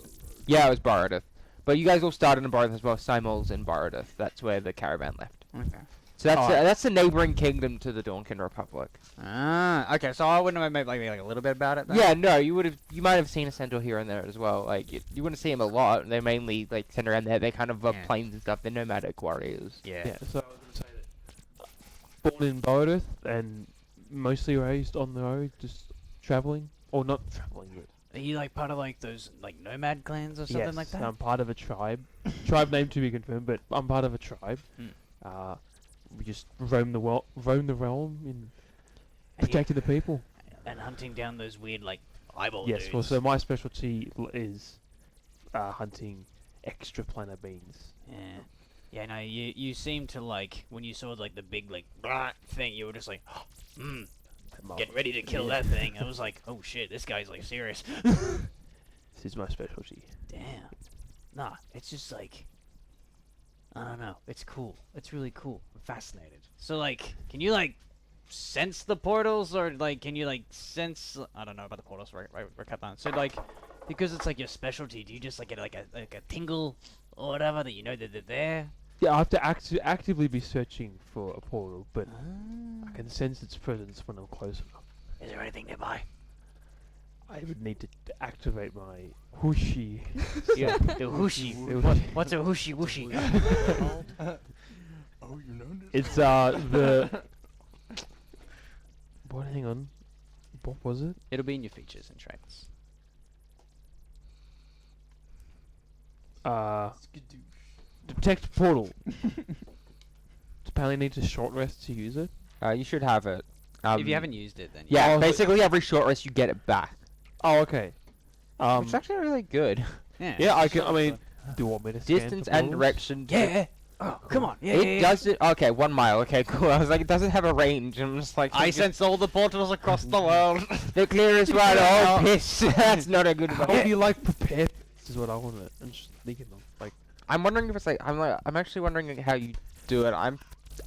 Yeah, it was Borodith. But you guys all started in Borodith as well. Simols in Borodith. That's where the caravan left. Okay. So that's Alright. that's the neighboring kingdom to the Dawnkin Republic. Ah, okay. So I wouldn't have maybe like a little bit about it. Then? Yeah, no, you might have seen a centaur here and there as well. Like you wouldn't see them a lot. They mainly like tend around there. They kind of Yeah. plains and stuff. They're nomadic warriors. Yeah. Yeah, so I was going to say that born in Borodith and mostly raised on the road, just travelling. Or not travelling, but Are you like part of like those like nomad clans or something yes, like that? I'm part of a tribe. Tribe name to be confirmed, but I'm part of a tribe. Hmm. We just roam the realm in And you- protecting the people. and hunting down those weird like eyeball Yes, dudes. well, so my specialty is hunting extraplanar beings. Yeah. Yeah, no, you seem to like when you saw like the big like blah thing, you were just like, get ready to kill that thing. I was like, oh shit, this guy's like serious. Labyrinth is my specialty. Damn. Nah, it's just like, I don't know. It's cool. It's really cool. I'm fascinated. So like, can you like sense the portals, or like, can you like sense? I don't know about the portals, right? Right, Captain. So like, because it's like your specialty, do you just like get like a tingle or whatever that you know that they're there? Yeah, I have to actively be searching for a portal, but Ah. I can sense its presence when I'm close enough. Is there anything nearby? I would need to activate my whooshy. Yeah, the whooshy. What's a whooshy whooshy? Oh, you know this? It's the. What? Hang on. What was it? It'll be in your features and traits. Detect portal. Apparently needs a short rest to use it. You should have it. If you haven't used it, then Yeah, Oh, but- basically every short rest you get it back. Oh, okay. Which is actually really good. Yeah, I can. I mean, do you want me to scan Distance for and portals? direction. Yeah. Oh, come on. Yeah, It doesn't. Okay, 1 mile. Okay, cool. I was like, it doesn't have a range. I'm just like, I sense all the portals across the world. the clearest one. Oh, piss. That's not a good How one. do you like prepare? This is what I want to. I'm just thinking of like. I'm wondering if it's like I'm actually wondering how you do it.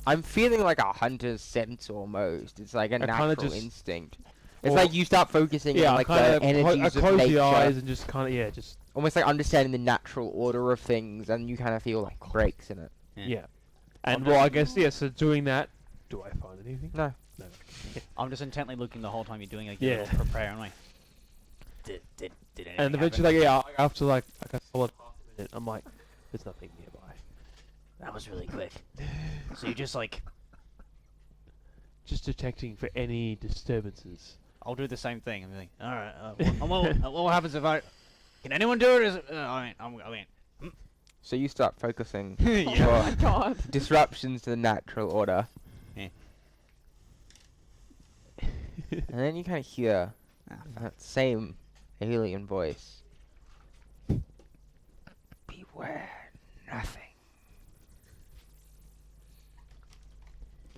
I'm feeling like a hunter's sense almost. It's like a kinda natural just- instinct. It's Well, like you start focusing Yeah, on I like kind the of energies I of close nature, the eyes and just kind of just almost like understanding the natural order of things, and you kind of feel like breaks in it. yeah. And well, I guess yeah. So doing that, do I find anything? No. No. I'm just intently looking the whole time you're doing like Yeah. your little prepare. I'm like, did anything And eventually, like, yeah, after like a solid half a minute, I'm like, there's nothing nearby. That was really quick. So you just like, Just detecting for any disturbances. I'll do the same thing. I'm like, all right. What happens if I? Can anyone do it? Is it I mean. So you start focusing Oh my for god. disruptions to the natural order, Yeah. and then you kind of hear Ah, that same alien voice. Beware nothing.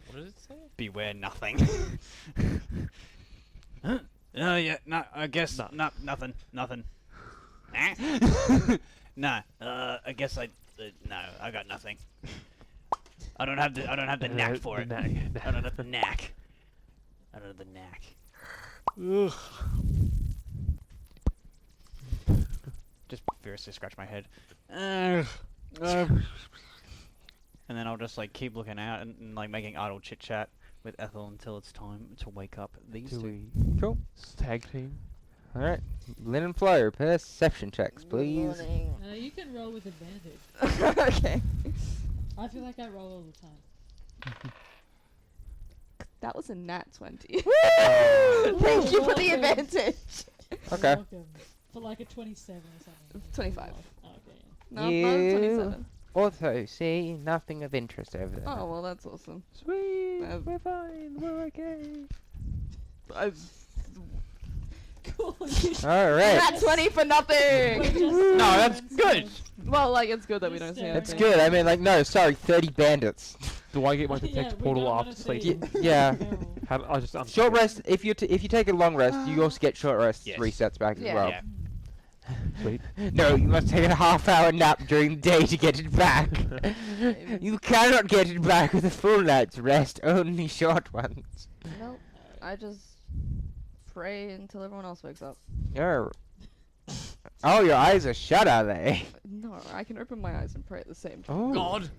What does it say? beware nothing. Huh? Yeah, no, I guess No. nothing. Nah, I guess no, I got nothing. I don't have the knack for it. I don't have the knack. I don't have the knack. Ugh. Just furiously scratch my head. And then I'll just like keep looking out and like making idle chit chat with Ethel until it's time to wake up these Do two. we Cool. tag team? All right, Lynn and Flo, perception checks, please. You can roll with advantage. Okay. I feel like I roll all the time. That was a nat 20. Woo! Thank you for the Welcome. advantage. You're Okay. welcome. For like a 27 or something. 25. Oh, okay. No, not You- 27. Also, see nothing of interest over there. Oh, well, that's awesome. Sweet, we're fine, we're okay. Cool. All right. Nat 20 for We're nothing! just No, that's friends good. then. Well, like, it's good that we don't see It's It's anything. good. I mean, like, no, sorry, 30 bandits. Do I get my Yeah, detect we portal don't after wanna sleep? see Yeah. Feral. How, I just Short rest. If you take a long rest, you also get short rest Yes. resets back as Yeah. well. Yeah. Sweet. No, you must take a half-hour nap during the day to get it back. You cannot get it back with a full night's rest. Only short ones. Nope. I just pray until everyone else wakes up. You're. Oh, your eyes are shut, are they? No, I can open my eyes and pray at the same time. Oh. God.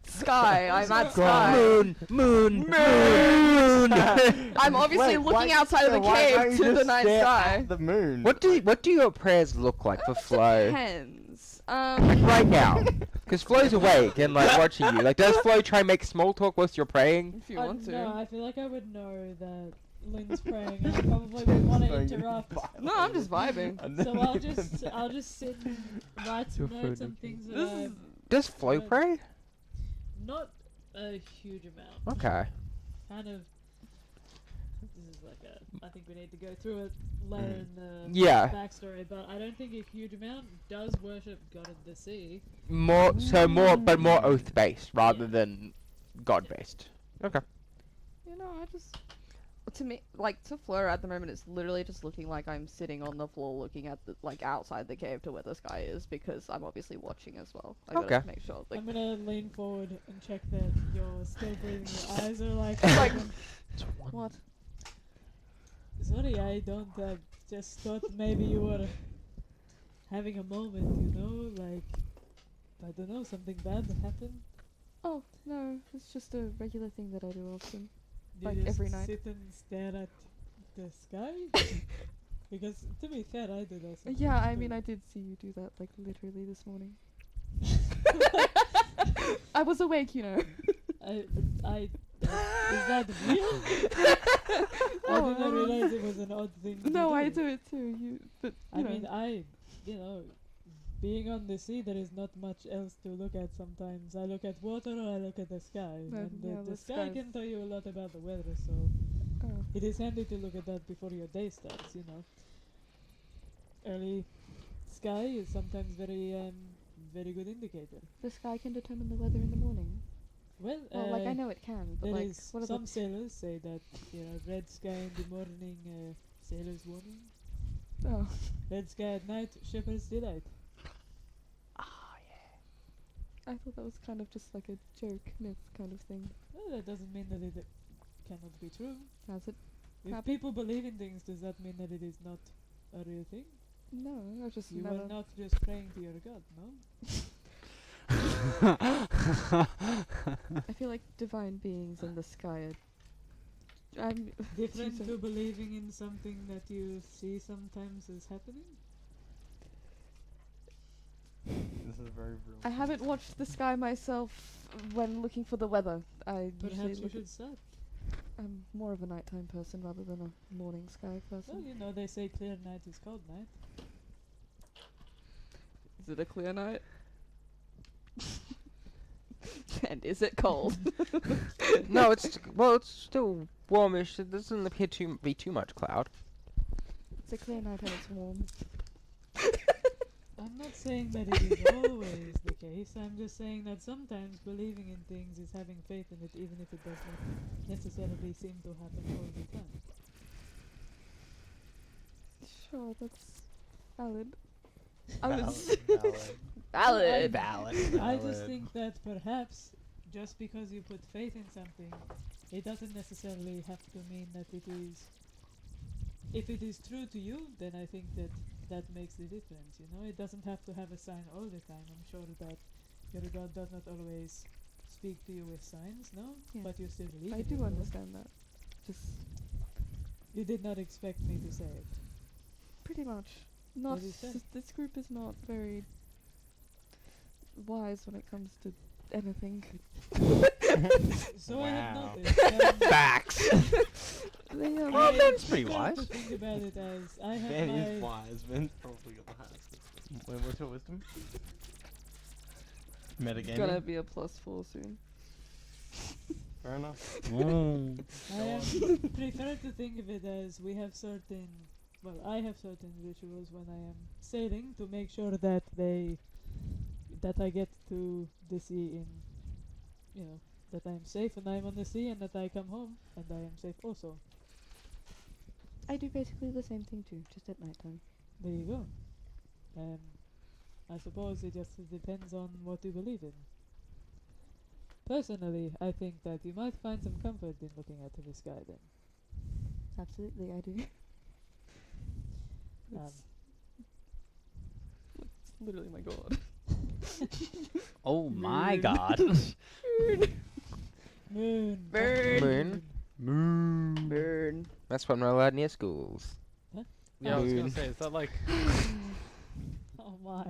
Sky, I'm at God. sky. Moon. I'm obviously looking outside of the cave to the night sky. The moon. What do your prayers look like for Flo? Depends. Right now, because Flo's awake and like watching you. Like, does Flo try and make small talk whilst you're praying? If you want to. No, I feel like I would know that Lynn's praying and I probably would want to interrupt. No, I'm just vibing. So I'll just sit and write some Your notes phone on things that This I've Does Flo pray? not a huge amount. Okay. Kind of. This is like a. I think we need to go through it later in the Yeah. backstory, but I don't think a huge amount. Does worship God of the sea. More oath based rather than God based. Okay. You know, I just to me, like to Fleur at the moment, it's literally just looking like I'm sitting on the floor looking at the like outside the cave to where the sky is because I'm obviously watching as well. I gotta Okay. make sure. Like, I'm gonna lean forward and check that you're still breathing. Your eyes are like. Like- open. what? Sorry, I don't. Just thought maybe you were having a moment. You know, like I don't know, something bad happened. Oh no, it's just a regular thing that I do often. You Like just every night. sit and stare at the sky. Because to be fair, I do that. Sometimes Yeah, I too. mean, I did see you do that like literally this morning. I was awake, you know. I is that real? I Oh, did not realize it was an odd thing. To No, do. I do it too. But I you know. mean, being on the sea, there is not much else to look at sometimes. I look at water or I look at the sky. No, And yeah, the the sky sky's- can tell you a lot about the weather, so Oh. it is handy to look at that before your day starts, you know. Early sky is sometimes very good indicator. The sky can determine the weather in the morning. Well, Well, like I know it can, but there like, is what are some the sailors say that, red sky in the morning, sailor's warning. Oh. Red sky at night, shepherd's delight. I thought that was kind of just like a joke, myth kind of thing. Well, that doesn't mean that it cannot be true. Has it? If Hap- people believe in things, does that mean that it is not a real thing? No, I just You never. are not just praying to your god, no? I feel like divine beings in the sky are. I'm Different Jesus. to believing in something that you see sometimes is happening? This is very real. I haven't watched the sky myself when looking for the weather. I usually Perhaps you look should start. I'm more of a nighttime person rather than a morning sky Well, person. they say clear night is cold night. Is it a clear night? And is it cold? No, it's still warmish. It doesn't appear to be too much cloud. It's a clear night and it's warm. I'm not saying that it is always the case. I'm just saying that sometimes believing in things is having faith in it, even if it does not necessarily seem to happen all the time. Sure, that's valid. I was Valid. valid. I just think that perhaps just because you put faith in something, it doesn't necessarily have to mean that it is. If it is true to you, then I think that makes the difference. It doesn't have to have a sign all the time. I'm sure that your God does not always speak to you with signs, no? Yeah. But you still believe. I in do your God. understand that. Just You did not expect me to say it. pretty much. Not What is that? this group is not very wise when it comes to anything. So I have Wow. noticed. Facts. They Well, I Ben's pretty prefer wise. to think about it as I have Ben my. is wise. Ben's probably got the highest wisdom. What's your wisdom? Metagaming. gonna be a +4 soon. Fair enough. I prefer to think of it as we have certain. Well, I have certain rituals when I am sailing to make sure that I get to the sea in, that I am safe and I am on the sea and that I come home and I am safe also. I do basically the same thing too, just at night time. There you go. I suppose it just depends on what you believe in. Personally, I think that you might find some comfort in looking at the sky then. Absolutely, I do. Um, It's literally my god. Oh my god. Moon. Burn. Moon. Burn. That's what we're allowed near schools. Yeah, I was Moon. gonna say, is that like, Oh my.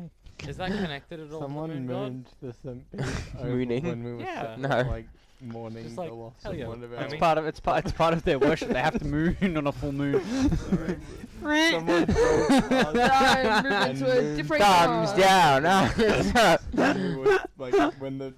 is that connected at all? to the Someone moon god? mooned the Simpsons over Mooning? when we were Yeah. sitting No. at, like morning Just like, the loss hell of yeah. one of I our It's mean- part of it's part of their worship. They have to moon on a full moon. Someone drove past No, move and into a moon different Thumbs car. down. Thumbs up. and we were, like when the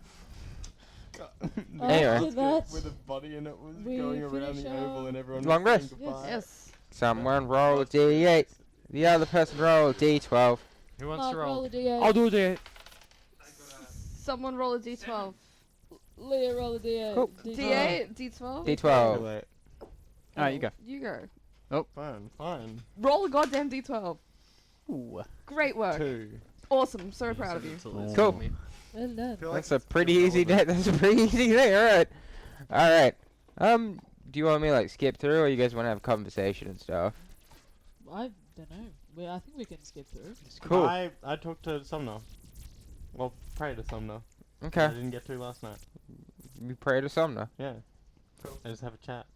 Anyway. After that, with a body in it was we going around finish the oval our and everyone Long was saying rest. goodbye. Yes. Someone roll a d8. The other person roll a d12. Who wants Mark, to roll? a D8. I'll do that. Someone roll a d12. Leah, roll a D8. Cool. D8? D12? D12. Wait, Alright, you go. You go. Fine, fine. Roll a goddamn d12. Ooh. Great work. 2. Awesome. So proud of you. Cool. Well done. Feel like That's a it's pretty still easy day. relevant. That's a pretty easy day. Alright. Alright. Do you want me to like skip through, or you guys want to have a conversation and stuff? I don't know. I think we can skip through. Cool. I talked to Sumner. Well, pray to Sumner. I Okay. didn't get to last night. You pray to Sumner. Yeah. I just have a chat.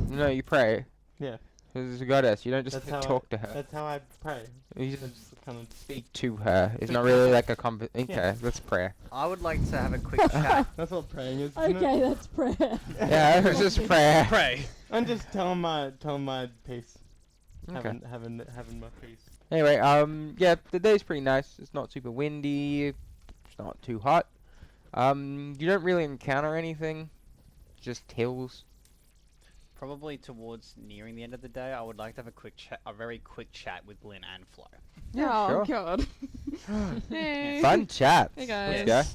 No, you pray. Yeah. This is a goddess. You don't just That's how talk to her. That's how I pray. You I just just kind of speak to her. It's not really like a Okay, let's pray. I would like to have a quick chat. That's what praying is. Isn't Okay, that's prayer. Yeah, it was just prayer. Pray. I'm just telling my peace. Okay. Having my peace. Anyway, yeah, the day's pretty nice. It's not super windy. It's not too hot. You don't really encounter anything. Just hills. Probably towards nearing the end of the day, I would like to have a very quick chat with Lynn and Flo. Oh sure. god. Hey. Fun chat. Hey Let's guys.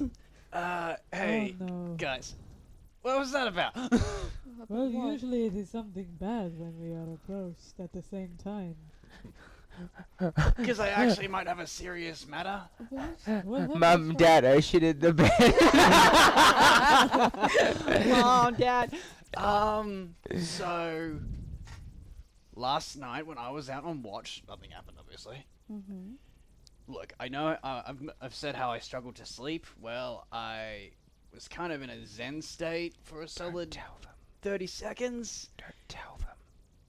go. Hey, Oh no. guys. What was that about? Well, What? usually it is something bad when we are approached at the same time. Because I actually might have a serious matter. Well, Mum, Dad, I shit in the bed. Mom, Dad. So last night when I was out on watch, nothing happened, obviously. Mm-hmm. Look, I know I've said how I struggled to sleep. Well, I was kind of in a zen state for a solid Tell them. 30 seconds, Don't tell them.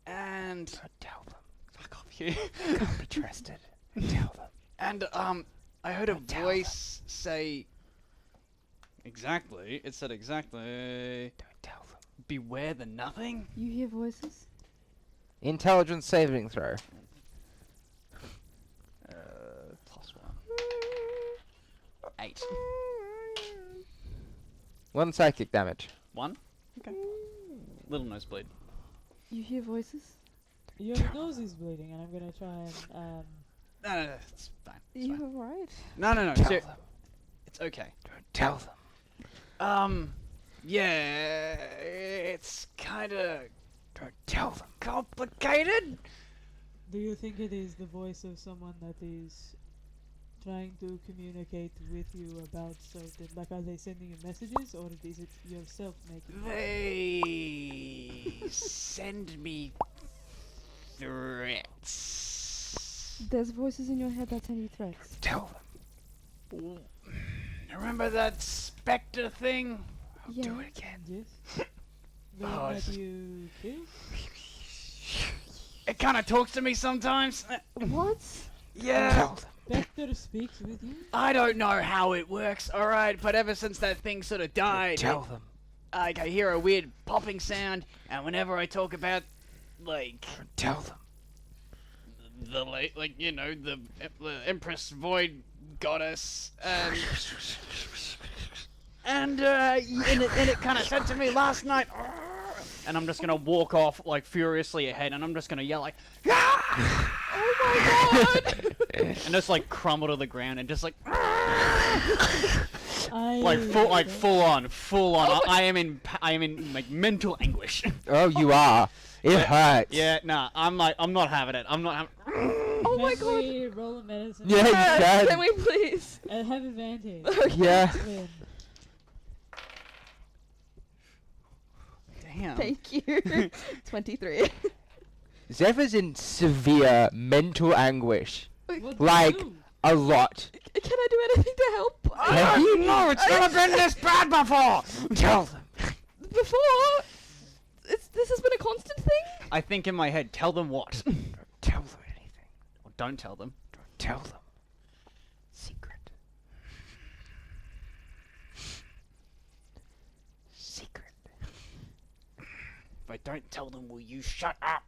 and Don't tell them. fuck off you. Can't be trusted. Tell them. And I heard a Don't tell voice say. Exactly. It said exactly. Don't tell them. Beware the nothing. You hear voices? Intelligence saving throw. +1. 8. 1 psychic damage. 1. Okay. Little nosebleed. You hear voices? your nose is bleeding, and I'm gonna try and No, it's fine. It's You fine. alright? No. Tell ser- them. It's okay. Don't tell them. Yeah, it's kind of Don't tell them. complicated. Do you think it is the voice of someone that is trying to communicate with you about certain, like, are they sending you messages, or is it yourself making them? They send me threats. There's voices in your head that send you threats. Tell them. Remember that spectre thing? Yeah. Do it again. Yes. The Oh, one this that is- you killed? It kind of talks to me sometimes. What? Yeah. Tell them. Spectre speaks with you? I don't know how it works, alright, but ever since that thing sort of died, Tell them. I hear a weird popping sound, and whenever I talk about, like, Tell them. the Empress Void Goddess, and it kind of said to me last night, and I'm just gonna walk off like furiously ahead, and I'm just gonna yell like, "Ah!" Oh my god! and just like crumble to the ground and just like, I full on. I am in like mental anguish. Oh, you are. It hurts. Yeah, nah, I'm not having it. I'm not having. Oh my Can god! we roll a medicine? Yeah, you Yes, can. we please? And have advantage. Yeah. Win. Damn. Thank you. 23. Zephyr's in severe mental anguish. What Like- do you do? A lot. Can I do anything to help? Have you? No, it's never been this bad before. Tell them. Before? This has been a constant thing? I think in my head, tell them what? Don't tell them anything. Or don't tell them. Don't tell them. Secret. Secret. If I don't tell them, will you shut up?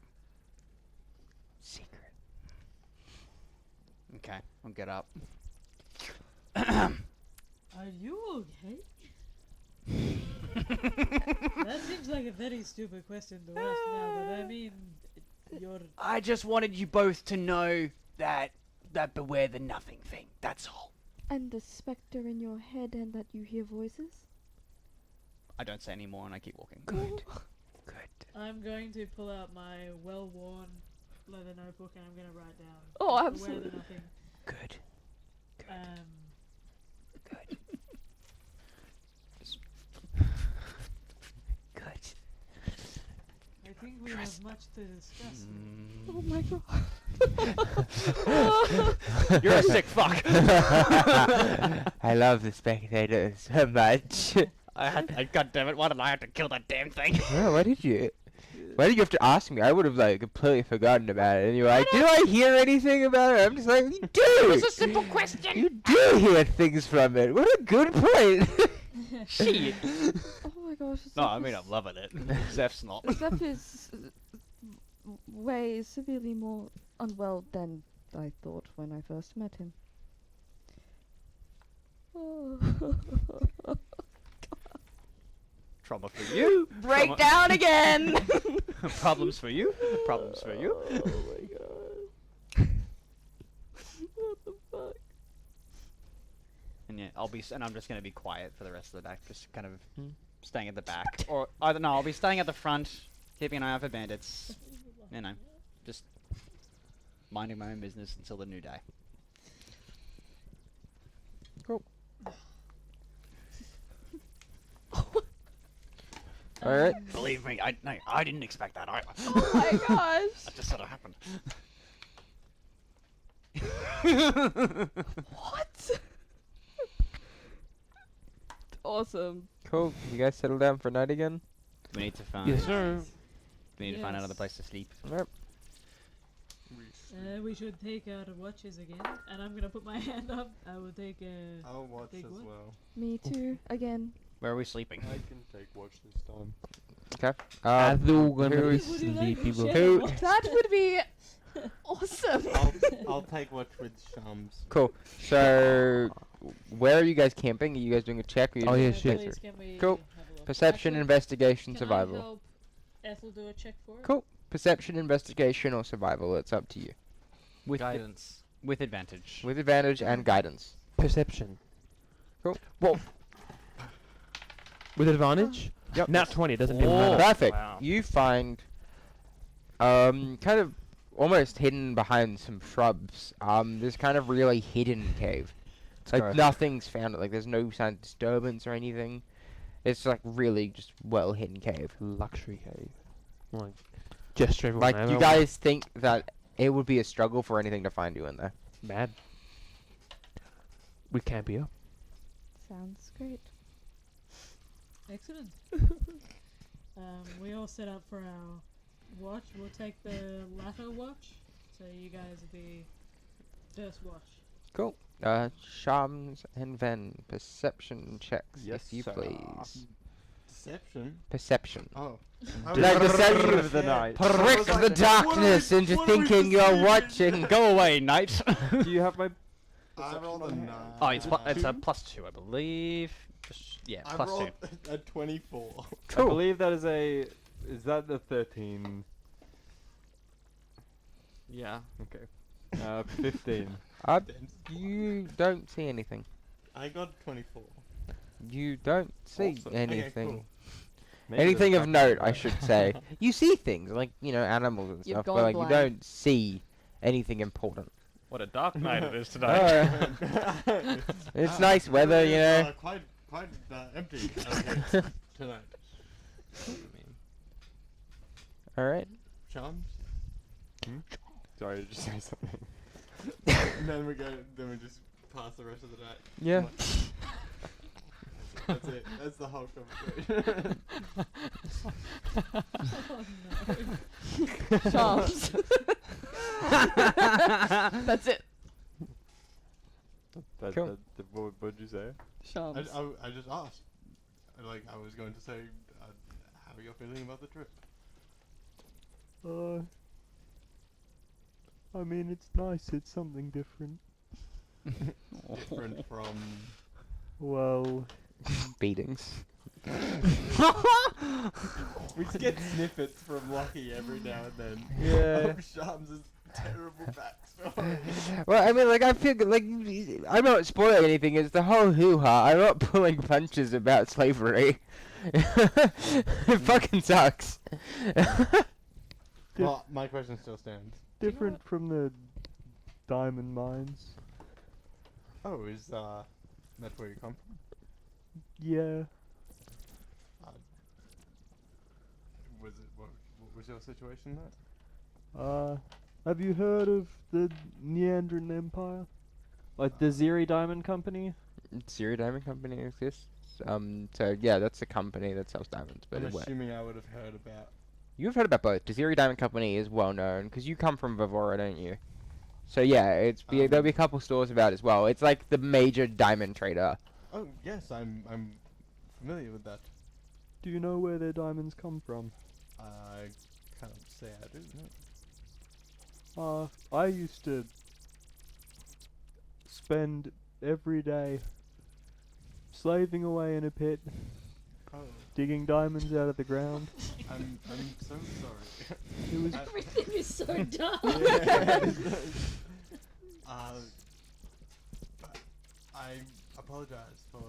Secret. Okay, I'll get up. Are you okay? That seems like a very stupid question to ask now, but I mean, you're... I just wanted you both to know that beware the nothing thing. That's all. And the spectre in your head and that you hear voices? I don't say any more and I keep walking. Good. Good. I'm going to pull out my well-worn leather notebook and I'm going to write down. Oh, Beware the absolutely. nothing. Good. Good. Good. I think we have much to discuss. Oh my god. You're a sick fuck. I love the spectators so much. God damn it! Why did I have to kill that damn thing? Oh, why did you? Why did you have to ask me? I would have like completely forgotten about it. And you're like, "Did I hear anything about it?" I'm just like, "You do." It's a simple question. You do hear things from it. What a good point. Shit. Oh my gosh. No, I mean I'm loving it. Zeph's not. Zeph is way severely more unwell than I thought when I first met him. Trauma for you. Breakdown again! Problems for you. Problems for you. Oh my god. What the fuck? And yeah, I'm just gonna be quiet for the rest of the back, just kind of staying at the back, or I don't know. I'll be staying at the front, keeping an eye out for bandits. You know, just minding my own business until the new day. Cool. Alright. Believe me, I didn't expect that either. Oh my gosh! That just sort of happened. What? Awesome. Cool. You guys settle down for night again? We need to find. Yes, sir. We need to find another Yes. place to sleep. Yep. We should take out the watches again. And I'm going to put my hand up. I will take I'll watch Big as one? well. Me too. Again. Where are we sleeping? I can take watch this time. Okay. Athel gonna who be is- Would you like sleepy. to bro. share Who- what? That would be awesome. I'll take watch with Shams. Cool. So, where are you guys camping? Are you guys doing a check? Or are you Oh, doing yeah, a shit. picture? Please, can we Cool. have a look? Perception, Actually, investigation, can survival. I help Ethel do a check for it? Cool. Perception, investigation, or survival. It's up to you. With Guidance. with advantage. With advantage and guidance. Perception. Cool. Well, with advantage? Yep. Nat 20, doesn't even Oh. matter. Perfect. Wow. You find, kind of almost hidden behind some shrubs, this kind of really hidden cave. Like gross. nothing's found. Like there's no sign of disturbance or anything. It's like really just well hidden cave. Luxury cave. Like, gesture everyone Like over. you guys think that it would be a struggle for anything to find you in there. Mad. We camp here. Sounds great. Excellent. We all set up for our watch. We'll take the latter watch. So you guys will be first watch. Cool. Shams and Ven, perception checks, if you please. Deception? Perception. Oh. Like deception of the night. Trick the darkness into what are we thinking you're perceiving? watching. Go away, knight. Do you have my? I rolled a 9. Oh, it's a +2, I believe. Just, yeah, I +2. rolled a 24. I believe that is a. Is that the 13? Yeah. Okay. 15. You don't see anything. I got 24. You don't see Awesome. anything. Okay, cool. Maybe Anything there's of nothing note, I there. should say. You see things, like, you know, animals and You've stuff, but gone like you blind. don't see anything important. What a dark night it is today. It's nice weather, you know. Quite empty tonight. Alright. Shams? Sorry, did you say something? And then we just pass the rest of the night. Yeah. That's it. That's the whole conversation. Oh no. Chance. That's it. Cool. What'd you say? Chance. I just asked. Like, I was going to say, how are you feeling about the trip? I mean, it's nice. It's something different. Different from... Well, Beatings. We just get snippets from Lockie every now and then. yeah. Of Shams' Terrible backstory. Well, I mean, like, I feel like I'm not spoiling anything. It's the whole hoo-ha. I'm not pulling punches about slavery. It fucking sucks. Well, my question still stands. Different from the diamond mines. Oh, is that where you come from? Yeah. Was it what was your situation there? Have you heard of the Neandrin Empire? Like the Ziri Diamond Company? Zero Diamond Company exists. So yeah, that's a company that sells diamonds. But I'm anyway. assuming I would have heard about. You've heard about both. The Ziri Diamond Company is well known because you come from Vivora, don't you? So yeah, there'll be a couple stores about it as well. It's like the major diamond trader. Oh yes, I'm familiar with that. Do you know where their diamonds come from? I can't say I do. No. I used to spend every day slaving away in a pit, Oh, digging diamonds out of the ground. I'm so sorry. It was Everything is so dumb. I apologize for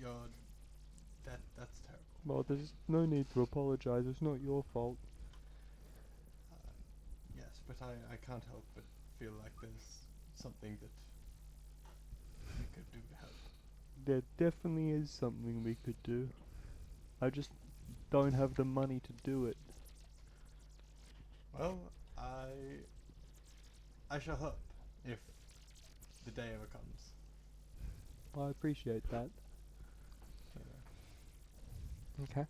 your. That's terrible. well, there's no need to apologize. It's not your fault. Yes, but I can't help but feel like there's something that we could do to help. There definitely is something we could do. I just don't have the money to do it. Well, I shall help if the day ever comes. I appreciate that. Okay.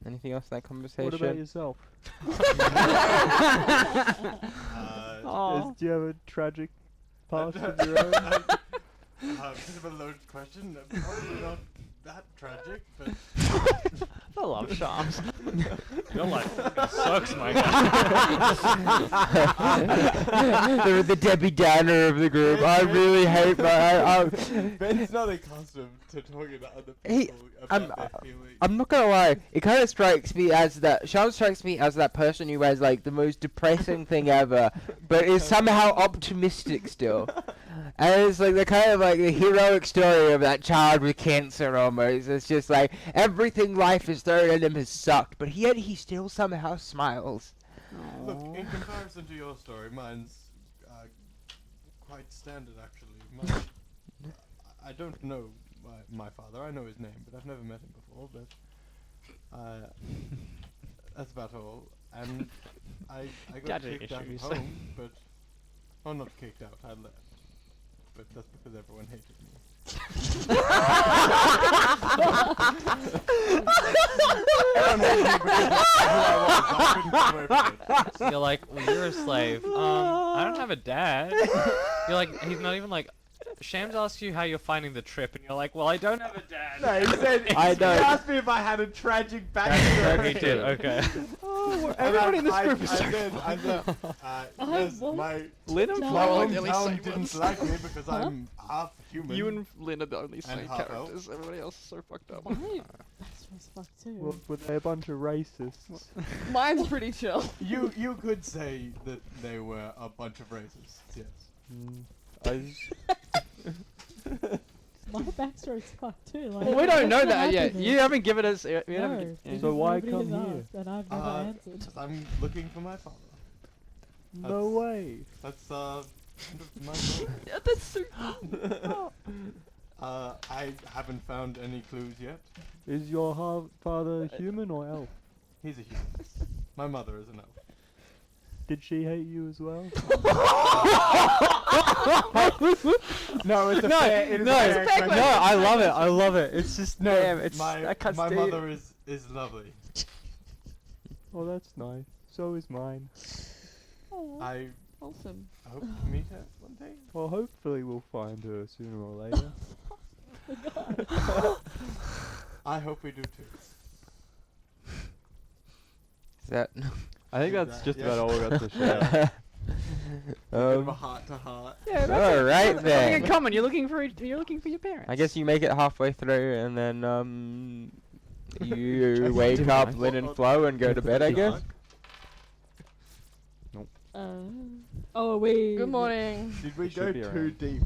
Anything else in that conversation? What about yourself? Uh, Do you have a tragic past of your own? Bit of a loaded question. Probably not that tragic, but I love Shams. Your life fucking sucks, my guy. the Debbie Downer of the group. I really hate my. Ben's not accustomed to talking to other He- people about their feelings. I'm not gonna lie. It kind of strikes me as that. Sean strikes me as that person who has like the most depressing thing ever, but is somehow optimistic still. And it's like the kind of like the heroic story of that child with cancer almost. It's just like everything life has thrown at him has sucked, but yet he still somehow smiles. Look, in comparison to your story, mine's quite standard actually. I don't know my father. I know his name, but I've never met him before. But that's about all. And I got Tragic kicked out of issues. home, but not kicked out. I left. But that's because everyone hated me. Everyone hated me because of who I was. I couldn't come away from it. So you're like, well, you're a slave. I don't have a dad. You're like, he's not even like. Shams asks you how you're finding the trip, and you're like, well, I don't have a dad. No, he said I he know. asked me if I had a tragic Oh, backstory. he did. Okay. Everybody in this group is I so said, yes, won't my Lynn and No. Flo are my like the only hometown sane didn't ones. like me because I'm half human. You and Lynn are the only sane half elf. characters. Everybody else is so fucked up. Why? That's was fucked too. Well, were they a bunch of racists? Mine's pretty chill. you could say that they were a bunch of racists. Yes. My backstory's fucked too. Like, Well, we don't know what's that yet. happening? You haven't given us. You No, haven't. gi- because So why nobody come has here? asked, and I've never answered. I'm looking for my father. No way. That's kind of my story. Yeah, that's so. I haven't found any clues yet. Is your father human or elf? He's a human. My mother is an elf. Did she hate you as well? No, it's a No, fair, it is no, a fair question. no, I love it. I love it. It's just No, damn. It's my that cuts my deep. mother is lovely. Oh, that's nice. So is mine. Oh, I awesome. hope to meet her one day. Well, hopefully we'll find her sooner or later. I hope we do too. Is that? I think that's just Yeah. about all we got to share. Bit of a heart to heart. Yeah, All right Something then. in common. You're looking for your parents. I guess you make it halfway through, and then you wake up, Lynn and Flo, and go to bed. I guess. Nope. Oh wait. Good morning. Did we Should go be too around. deep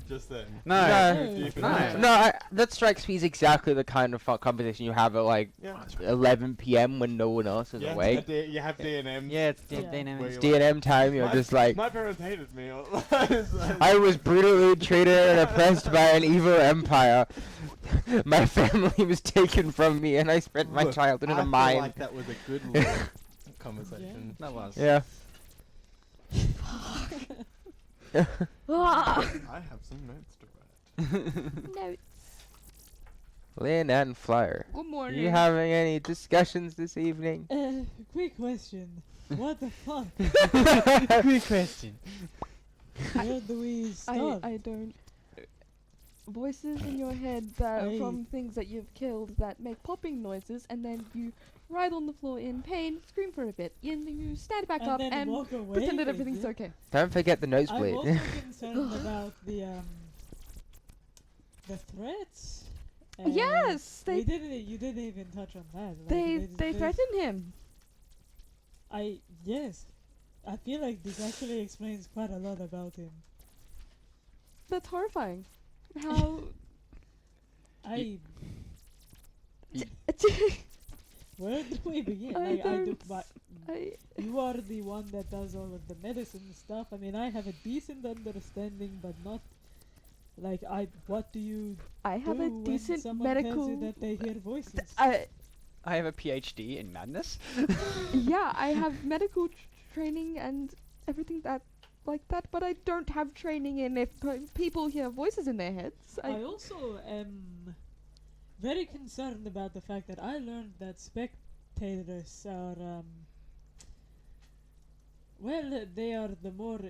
just then? No. Too deep in No. that? No, that strikes me as exactly the kind of conversation you have at like Yeah. 11 p.m. when no one else is Yeah, awake. you have D&M. Yeah, it's Yeah. dynamic. Where It's you're like, D&M time. You're my- just like, My parents hated me. I was brutally treated and oppressed by an evil empire. My family was taken from me, and I spent my Look, childhood in I a feel mine. like that was a good little conversation. That was. Yeah. Ah! I have some notes to write. Notes. Lynn and Flyer, Good are morning. you having any discussions this evening? Quick question. What the fuck? Good question. Where do we start? I don't. Voices in your head that are I- from things that you've killed that make popping noises, and then you writhe on the floor in pain, scream for a bit, and then you stand back and up then and walk away. pretend that with everything's it? okay. Don't forget the I'm nosebleed. also concerned about the threats. Yes, You they didn't even touch on that. Like, they threaten him. Yes. I feel like this actually explains quite a lot about him. That's horrifying. How I where do we begin? I Like, don't but I you are the one that does all of the medicine stuff. I mean, I have a decent understanding, but not like what do you I have do a when decent someone tells you medical. that they hear voices? I I have a PhD in madness. yeah, I have medical training and everything that like that, but I don't have training in if people hear voices in their heads. I also am very concerned about the fact that I learned that spectators are, they are the more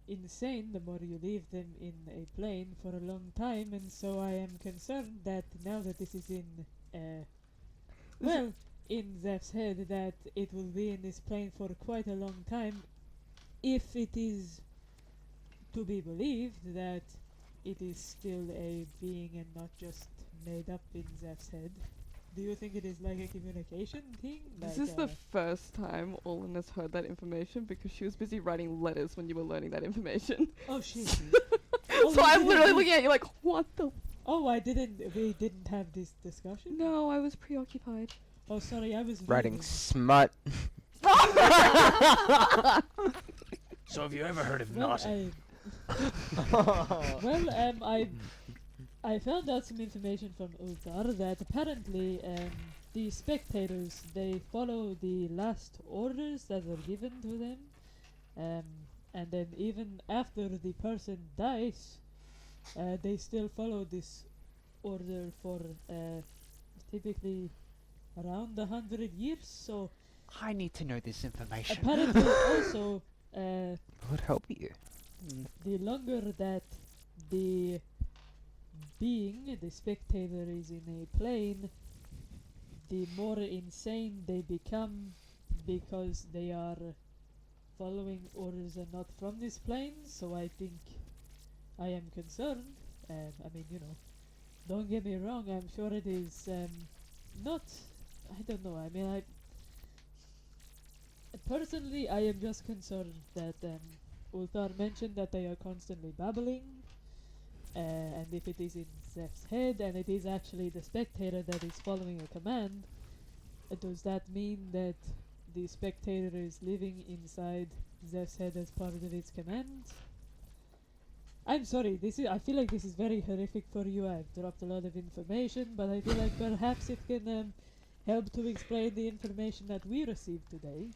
insane the more you leave them in a plane for a long time, and so I am concerned that now that this is in Zeph's head, that it will be in this plane for quite a long time, if it is to be believed that it is still a being and not just made up in Zeph's head. Do you think it is like a communication thing? This Like, is the first time Olin has heard that information because she was busy writing letters when you were learning that information. oh shit. So you I'm didn't literally do- looking at you like, what the? Oh, we didn't have this discussion? No, I was preoccupied. Oh, sorry, I was Writing reading. smut. So have you ever heard of Well, I found out some information from Ulthar that apparently the spectators, they follow the last orders that were given to them, and then even after the person dies, they still follow this order for typically around 100 years. So I need to know this information. apparently also Would help you. the longer that the being, the spectator, is in a plane, the more insane they become because they are following orders and not from this plane. So I think I am concerned. I mean, don't get me wrong, I'm sure it is not, I don't know, I mean, personally I am just concerned that Ulthar mentioned that they are constantly babbling, and if it is in Zeph's head and it is actually the spectator that is following a command, does that mean that the spectator is living inside Zeph's head as part of its commands? I'm sorry, I feel like this is very horrific for you. I've dropped a lot of information, but I feel like perhaps it can help to explain the information that we received today.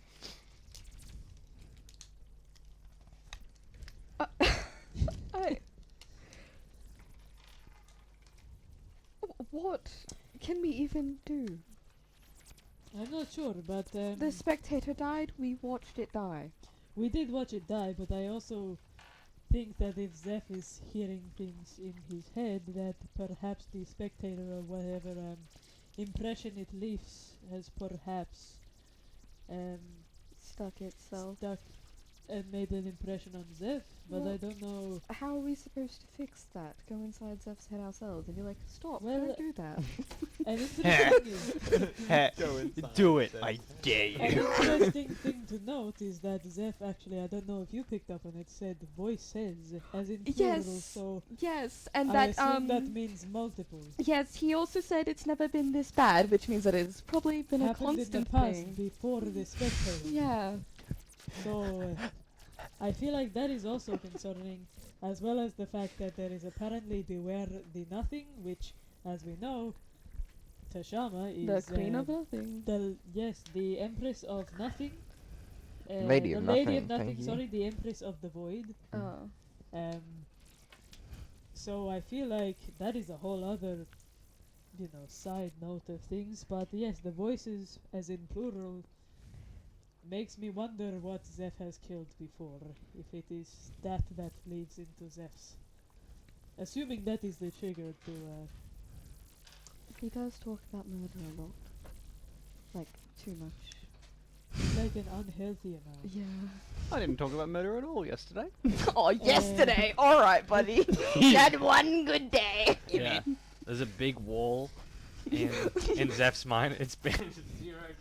What can we even do? I'm not sure, but The spectator died, we watched it die. we did watch it die, but I also think that if Zeph is hearing things in his head, that perhaps the spectator or whatever impression it leaves has perhaps Stuck itself. stuck made an impression on Zeph, but I don't know. How are we supposed to fix that? Go inside Zeph's head ourselves, and you're like, stop! Well, don't do that. An interesting thing Do it, I dare An you. interesting thing to note is that Zeph actually, I don't know if you picked up on it, said voices as in plural, Yes, so yes, and I that assume that means multiple. yes, he also said it's never been this bad, which means that it's probably been a Happened in the constant past thing. before the spectator. Yeah. So I feel like that is also concerning, as well as the fact that there is apparently Beware the Nothing, which, as we know, Tashama is The Queen of Nothing. the Empress of Nothing. Lady the of Lady Nothing, of Nothing, thank you. sorry, the Empress of the Void. Oh. So I feel like that is a whole other, side note of things. But yes, the voices, as in plural, makes me wonder what Zeph has killed before. If it is that leads into Zeph's. Assuming that is the trigger to, He does talk about murder a lot. Like, too much. like an unhealthy amount. Yeah. I didn't talk about murder at all yesterday. Oh, yesterday! Alright, buddy. You had one good day. Yeah. There's a big wall in Zeph's mind. It's been 0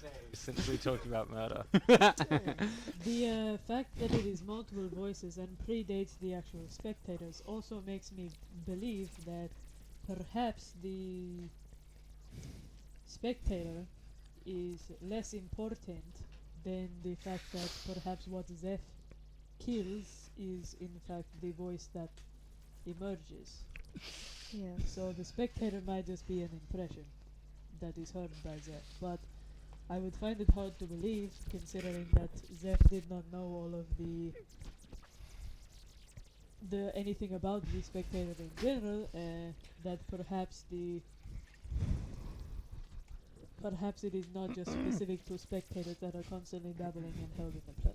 days since we talked about murder. The fact that it is multiple voices and predates the actual spectators also makes me believe that perhaps the spectator is less important than the fact that perhaps what Zeph kills is in fact the voice that emerges. Yeah. So the spectator might just be an impression that is heard by Zeph, but I would find it hard to believe, considering that Zeph did not know all of the anything about the spectator in general, that perhaps it is not just specific to spectators that are constantly dabbling and held in the play.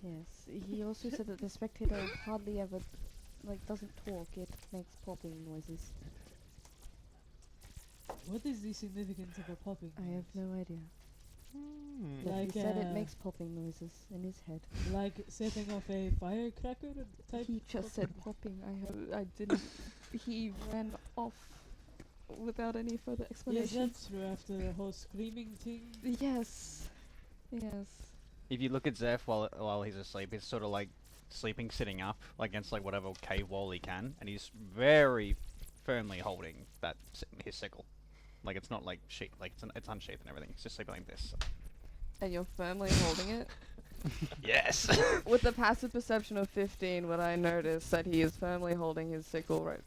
Yes. He also said that the spectator hardly ever, doesn't talk. It makes popping noises. What is the significance of a popping I have noise? no idea. But Like, he said it makes popping noises in his head. Like setting off a firecracker type? He just said popping. I didn't. He ran off without any further Yes, explanation. that's true, after the whole screaming thing. Yes. Yes. If you look at Zeph while he's asleep, he's sort of like sleeping sitting up against like whatever cave wall he can, and he's very firmly holding his sickle. Like it's not like it's unsheathed and everything. It's just sleeping like this. And you're firmly holding it. Yes. With the passive perception of 15, would I notice that he is firmly holding his sickle right?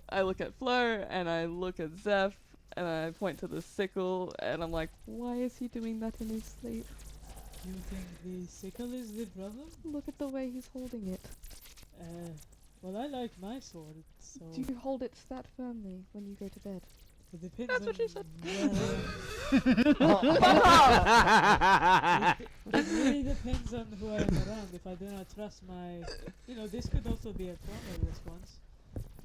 I look at Flo, and I look at Zeph, and I point to the sickle, and I'm like, why is he doing that in his sleep? You think the sickle is the problem? Look at the way he's holding it. Well, I like my sword, so Do you hold it that firmly when you go to bed? it depends That's on what she said. It really depends on who I am around. If I do not trust my... this could also be a trauma response.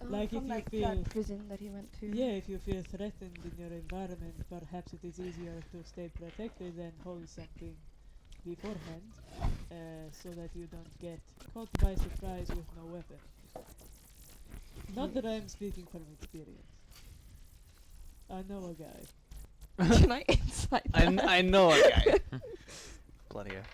Like from if you feel... that prison that he went to. Yeah, if you feel threatened in your environment, perhaps it is easier to stay protected and hold something beforehand, so that you don't get caught by surprise with no weapon. Not that I am speaking from experience. I know a guy. Can I insight that? I know a guy. Bloody hell.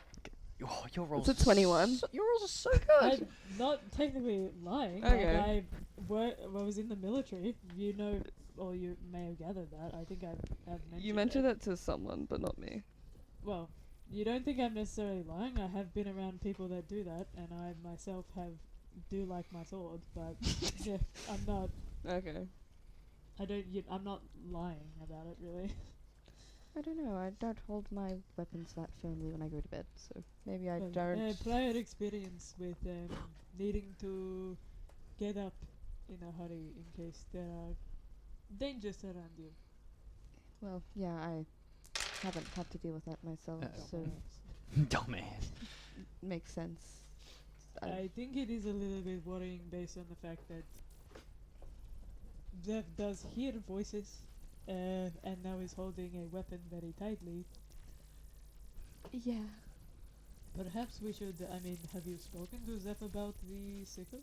Oh, your rolls. It's a 21. Your rolls are so good. I'm not technically lying. Okay. Like I was in the military. You know, or you may have gathered that. I think I've mentioned You mentioned it to someone, but not me. Well, you don't think I'm necessarily lying. I have been around people that do that, and I myself do like my sword, but yeah, I'm not. Okay. I'm not lying about it, really. I don't know. I don't hold my weapons that firmly when I go to bed, so maybe I Well, don't. prior experience with needing to get up in a hurry in case there are dangers around you. Well, yeah, I haven't had to deal with that myself, so Dumbass. makes sense. I think it is a little bit worrying based on the fact that Zev does hear voices, and now is holding a weapon very tightly. Yeah. Perhaps we should. I mean, have you spoken to Zeph about the sickle?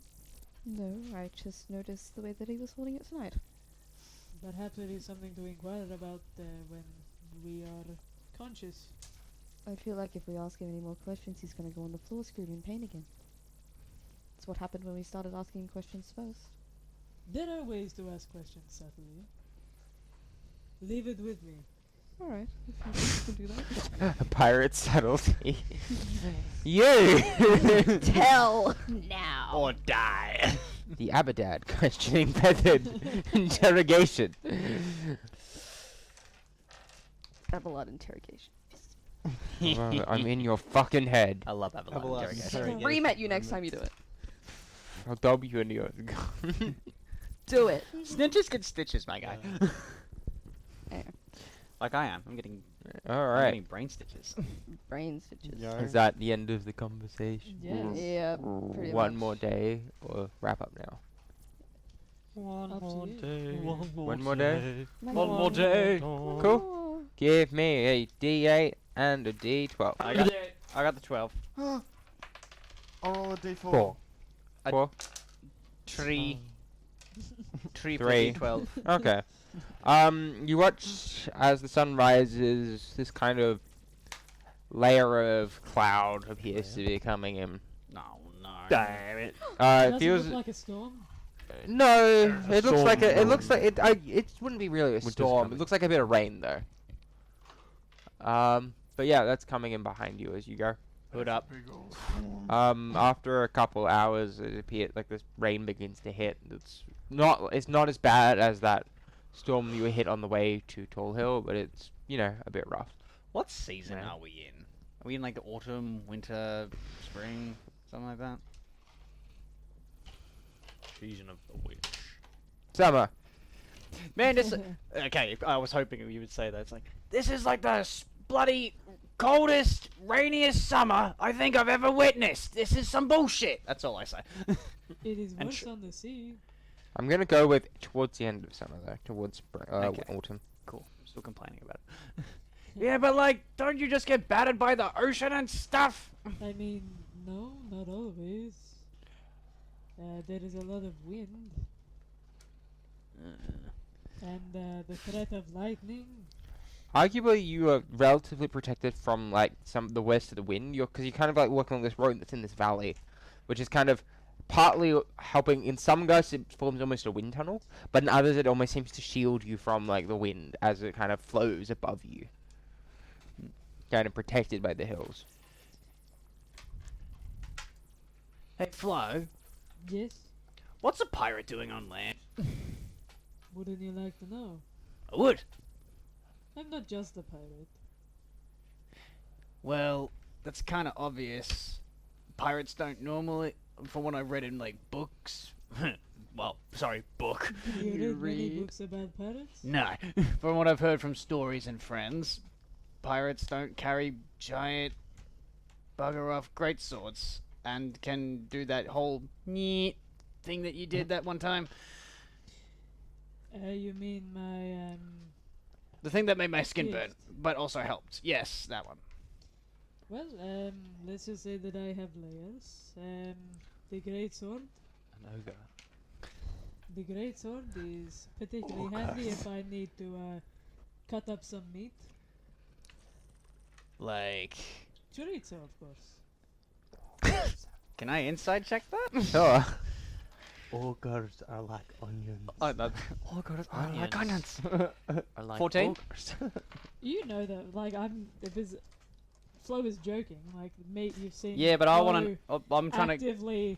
No, I just noticed the way that he was holding it tonight. Perhaps it is something to inquire about when we are conscious. I feel like if we ask him any more questions, he's gonna go on the floor screaming in pain again. It's what happened when we started asking questions first. There are ways to ask questions subtly. Leave it with me. Alright, if you can do that. Pirate subtlety. You! Tell now. Or die. The Abadad questioning method. Interrogation. Aberrant interrogation. I'm in your fucking head. I love Avalon Avalon interrogation. interrogation. Scream at you next time you do it. I'll dub you into your... Do it. Snitches get stitches, my guy. Anyway, Like I am. I'm getting Alright. brain stitches. brain stitches. Is that the end of the conversation? Yes. Yeah, pretty One much. more day, or wrap up now? Up to you. One more day? One more day. Cool. Give me a D8 and a D12. I got the 12. I'll roll a d4. 4. A 4? Tree. Tree for Three. D12. Okay. You watch as the sun rises, this kind of layer of cloud appears to be coming in. No, no. Damn it. It Does it feels... look like a storm? No, A it looks like storm it looks like brewing. it wouldn't be really a Winter's storm. coming. It looks like a bit of rain though. But yeah, that's coming in behind you as you go. Hood up. Big old After a couple hours, it appears like this rain begins to hit. It's not as bad as that storm you were hit on the way to Tall Hill, but it's, you know, a bit rough. What season Yeah. are we in? Are we in like the autumn, winter, spring, something like that? Season of the witch. Summer. Man, this. Okay, I was hoping you would say that. It's like, this is like the bloody coldest, rainiest summer I think I've ever witnessed. This is some bullshit. That's all I say. It is And worse on the sea. I'm gonna go with towards the end of summer though, towards spring, Okay. autumn. Cool. I'm still complaining about it. Yeah, but like, don't you just get battered by the ocean and stuff? I mean, no, not always. There is a lot of wind, and the threat of lightning. Arguably, you are relatively protected from like the worst of the wind. Because you're kind of like walking along this road that's in this valley, which is kind of partly helping. In some gusts, it forms almost a wind tunnel, but in others, it almost seems to shield you from like the wind as it kind of flows above you, kind of protected by the hills. Hey, Flo, Yes, what's a pirate doing on land? wouldn't you like to know? I would. I'm not just a pirate. Well, that's kind of obvious. Pirates don't normally, from what I read in like books. Well, sorry, book. You read many books about pirates? No, from what I've heard from stories and friends, pirates don't carry giant bugger off greatswords and can do that whole nyeh thing that you did that one time. You mean my The thing that made my skin burn, Yes. but also helped. Yes, that one. Well, let's just say that I have layers. The great sword. An ogre. The great sword is particularly handy if I need to cut up some meat. Like, Chorizo, of course. can I inside check that? Sure. Ogres are like onions. Ogres are like onions. Are like 14? ogres. You know that, like, Flo is joking. Like, mate, you've seen. Yeah, but I Flo want to. I'm trying to. actively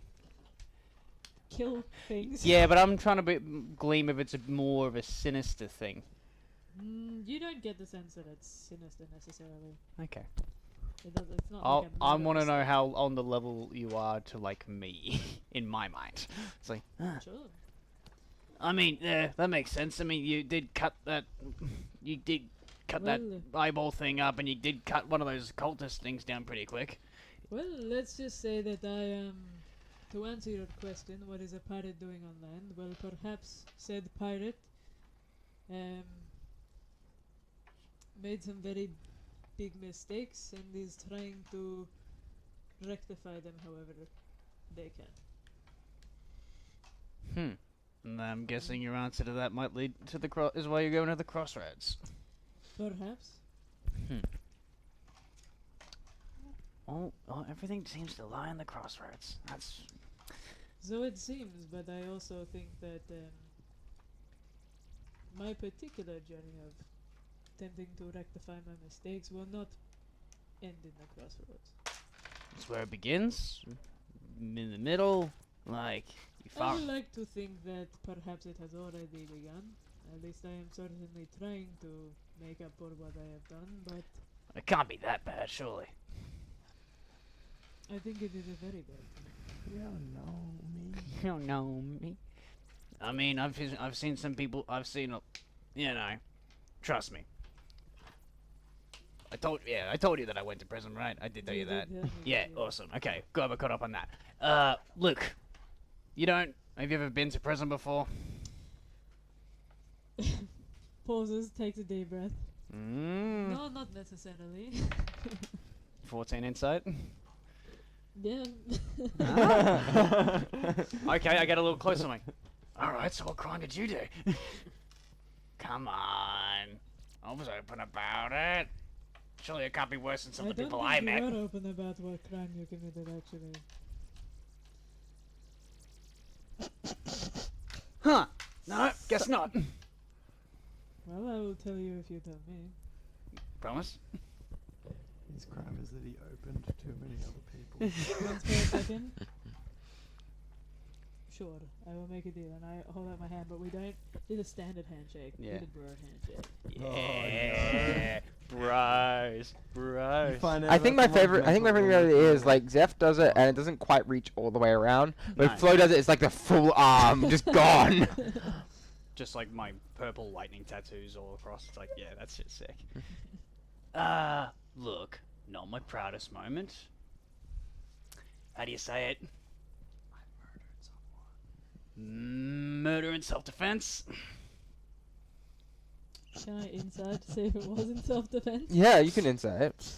kill things. Yeah, but I'm trying to gleam if it's more of a sinister thing. You don't get the sense that it's sinister necessarily. Okay. It's not. I like a want to murderous know how on the level you are to like me, in my mind. It's like, thing. Sure. I mean, yeah, that makes sense. I mean, you did cut that. You did cut that Well, eyeball thing up, and you did cut one of those cultist things down pretty quick. Well, let's just say that I am. To answer your question, what is a pirate doing on land? Well, perhaps said pirate made some very big mistakes and is trying to rectify them however they can. And I'm guessing your answer to that might lead to the is why you're going to the crossroads. Perhaps. Oh, everything seems to lie in the crossroads. That's So it seems, but I also think that my particular journey of attempting to rectify my mistakes will not end in the crossroads. it's where it begins. In the middle, like you I found. would like to think that perhaps it has already begun. At least I am certainly trying to make up for what I have done, but It can't be that bad, surely. I think it is a very bad thing. You don't know me. You don't know me. I mean, I've seen some people. I've seen, you know, trust me. I told you that I went to prison, right? I did tell you that. did tell me Yeah, that, yeah. awesome. Okay, glad we're caught up on that. Look, have you ever been to prison before? Pauses, takes a deep breath. No, not necessarily. 14 insight. Yeah. Okay, I get a little closer. Like, all right. So what crime did you do? Come on, I was open about it. Surely it can't be worse than some I of the don't people think I met. you are open about what crime you committed, actually. Huh? No, guess not. Well, I will tell you if you tell me. Promise? His crime is that he opened too many other people. Once for a second. Sure, I will make a deal, and I hold out my hand, but we don't do the standard handshake. Yeah. We did bro handshake. Yeah, bros. I think my favorite is like Zeph does it and it doesn't quite reach all the way around, but No. Flo does it. It's like the full arm just gone. Just like my purple lightning tattoos all across. It's like, yeah, that's just sick. Look, not my proudest moment. How do you say it? Murder in self-defense. Can I inside to see if it was in self-defense? Yeah, you can insert it.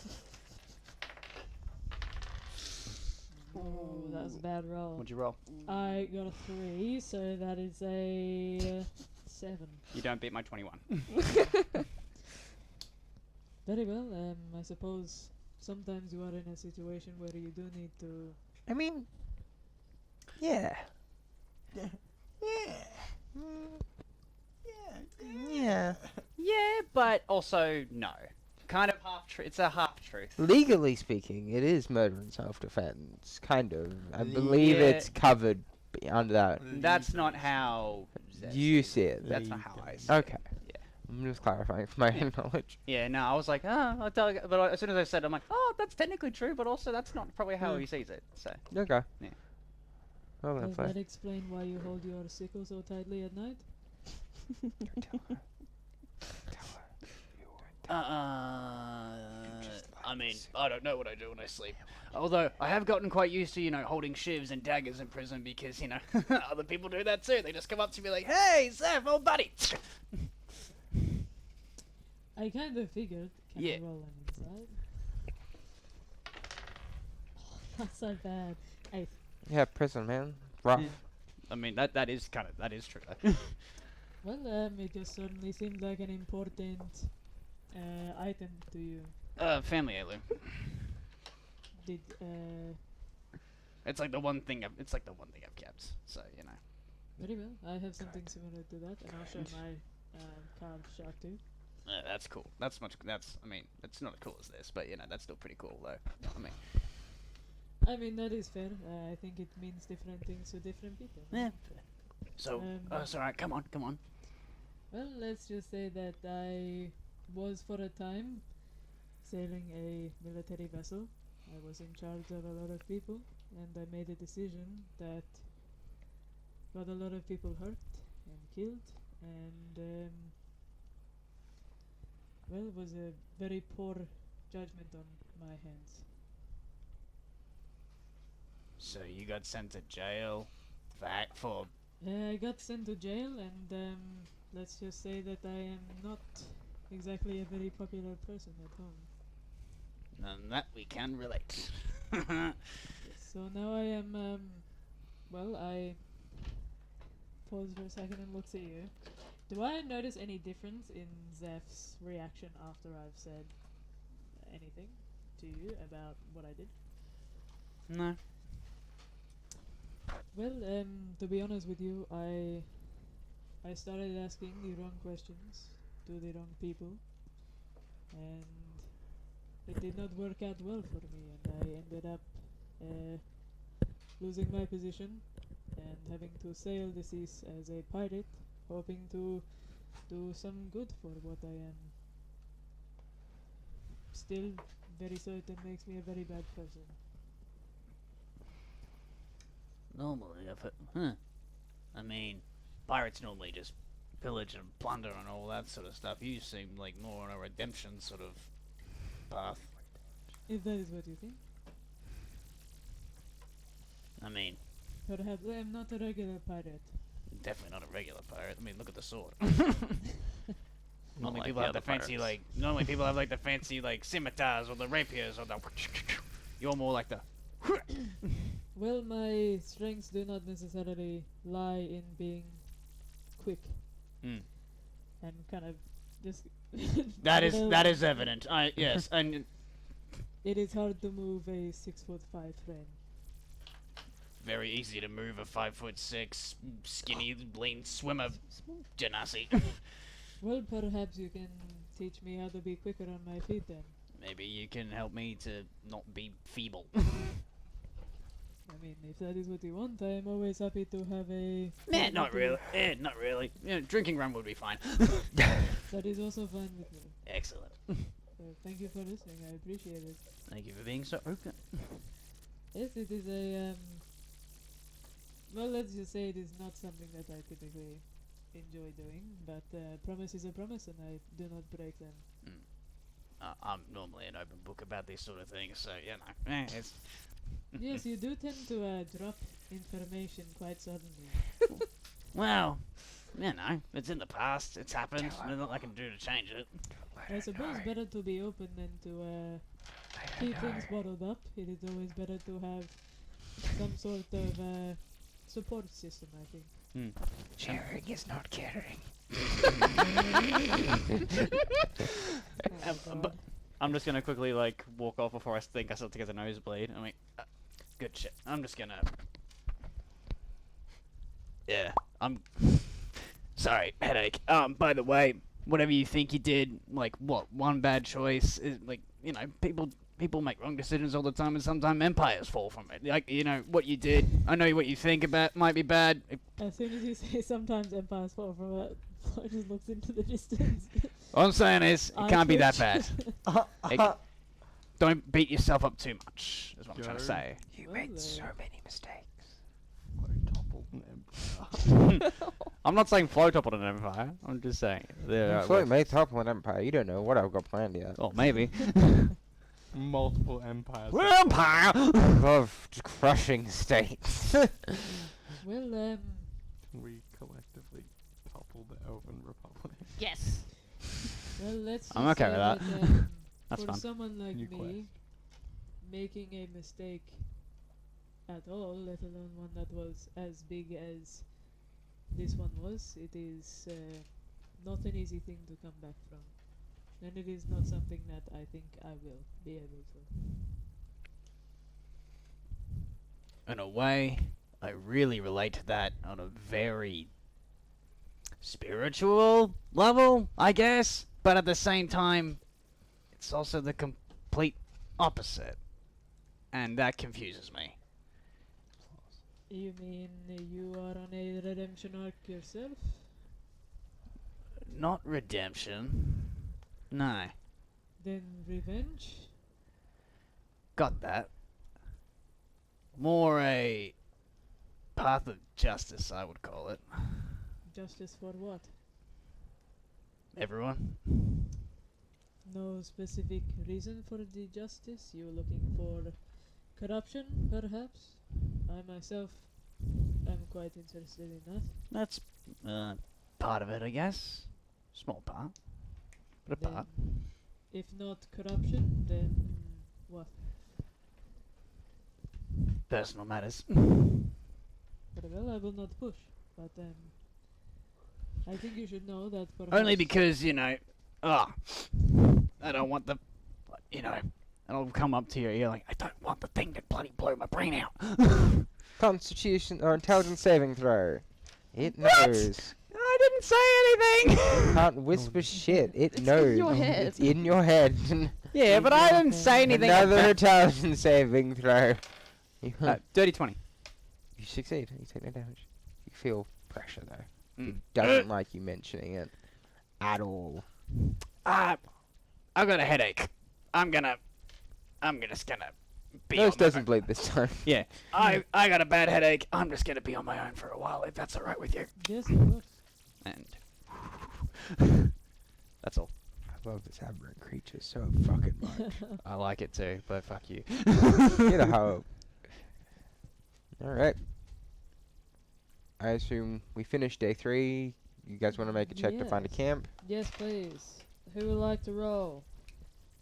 Oh, that was a bad roll. What'd you roll? I got a 3, so that is a 7. You don't beat my 21. Very well. I suppose sometimes you are in a situation where you do need to. I mean, yeah. Yeah. Yeah, but also no. Kind of half truth. It's a half truth. Legally speaking, it is murder in self-defense. Kind of. I believe Yeah. it's covered under that. That's not how. Zest You is. see it. That's not how I see Okay. it. Yeah. I'm just clarifying for my own knowledge. Yeah. No, I was like, I'll tell you. But as soon as I said, I'm like, oh, that's technically true, but also that's not probably how Yeah. he sees it. So. Okay. Yeah. Well, then, Does fine. that explain why you hold your sickle so tightly at night? I mean, I don't know what I do when I sleep. Although, I have gotten quite used to, holding shivs and daggers in prison because, other people do that too. They just come up to me like, hey, Zeph, old buddy! I kind of figured. Can Yeah. I roll an inside? That's so bad. 8. Yeah, prison, man. Rough. Yeah. I mean, that is true. Well, it just certainly seemed like an important item to you. Family heirloom. Did It's like the one thing I've kept. So, very well. I have something similar to that, and I'll show my carved shark too. That's cool. It's not as cool as this, but, that's still pretty cool, though. I mean, that is fair. I think it means different things to different people. Yeah. So, sorry, come on. Well, let's just say that I was for a time sailing a military vessel. I was in charge of a lot of people, and I made a decision that got a lot of people hurt and killed, and well, it was a very poor judgment on my hands. So you got sent to jail for I got sent to jail, and let's just say that I am not exactly a very popular person at home. And that we can relate. So now I am, well, I pause for a second and looks at you. Do I notice any difference in Zeph's reaction after I've said anything to you about what I did? No. Well, to be honest with you, I started asking the wrong questions to the wrong people, and it did not work out well for me, and I ended up losing my position and having to sail the seas as a pirate, hoping to do some good for what I am still very certain makes me a very bad person. Normally, I mean, pirates normally just pillage and plunder and all that sort of stuff. You seem like more on a redemption sort of path. If that is what you think. I mean, Perhaps I am not a regular pirate. definitely not a regular pirate. I mean, look at the sword. Not Normally like people the have the other fancy pirates. normally people have like the fancy like scimitars or the rapiers or the. You're more like the. Well, my strengths do not necessarily lie in being quick Mm. and kind of just. That is evident. Yes, and It is hard to move a 6'5" frame. very easy to move a 5'6" skinny lean swimmer genasi. Well, perhaps you can teach me how to be quicker on my feet then. Maybe you can help me to not be feeble. I mean, if that is what you want, I am always happy to have a. Not really. Not really. Drinking rum would be fine. That is also fine with me. Excellent. So thank you for listening. I appreciate it. Thank you for being so open. Yes, it is a well, let's just say it is not something that I typically enjoy doing, but promise is a promise, and I do not break them. I'm normally an open book about these sort of things, so it's. Yes, you do tend to drop information quite suddenly. Well, it's in the past. It's happened. There's nothing I can do to change it. I suppose better to be open than to keep things bottled up. It is always better to have some sort of support system, I think. Sharing is not caring. But I'm just gonna quickly like walk off before I think I start to get a nosebleed. I mean, good shit. I'm just gonna. Yeah, I'm. Sorry, headache. By the way, whatever you think you did, like what one bad choice is, like people make wrong decisions all the time, and sometimes empires fall from it. Like what you did. I know what you think about might be bad. As soon as you say sometimes empires fall from it, Flo just looks into the distance. All I'm saying is it I can't be that twitch. bad. Don't beat yourself up too much. Is what I'm trying to Joe. say. You Well, made so many mistakes. I toppled an empire. I'm not saying Flo toppled an empire. I'm just saying. Floyd may topple an empire. You don't know what I've got planned yet. Oh, maybe. Multiple empires. Empire! Of crushing states. Well, We collectively topple the Elven Republic. Yes. well, let's. I'm just okay say with that, That's for fun. someone like New me, quest. making a mistake at all, let alone one that was as big as this one was, it is not an easy thing to come back from. And it is not something that I think I will be able to. In a way, I really relate to that on a very spiritual level, I guess. But at the same time, it's also the complete opposite. And that confuses me. You mean you are on a redemption arc yourself? Not redemption. No. Then revenge? Got that. More a path of justice, I would call it. Justice for what? Everyone? No specific reason for the justice? You looking for corruption, perhaps? I myself am quite interested in that. That's part of it, I guess. Small part. But a Then, part. if not corruption, then What? Personal matters. Very well, I will not push. But I think you should know that perhaps... Only because, you know, I don't want the, you know, and I'll come up to your ear like, I don't want the thing to bloody blow my brain out. Constitution or intelligence saving throw. It What? knows. I didn't say anything! You can't whisper shit. It knows. in your head. It's in your head. Yeah, but I didn't say anything. Another intelligence saving throw. You, Dirty 20. you succeed. You take no damage. You feel pressure though. Mm. It doesn't like you mentioning it at all. I've got a headache. I'm just gonna be Nose on my doesn't own. bleed this time. Yeah, I got a bad headache. I'm just gonna be on my own for a while, if that's alright with you. Yes, of course. And that's all. I love this aberrant creature so fucking much. I like it too, but fuck you. Get a hope. Alright. I assume we finished day 3. You guys want to make a check to find a Yes. camp? Yes, please. Who would like to roll?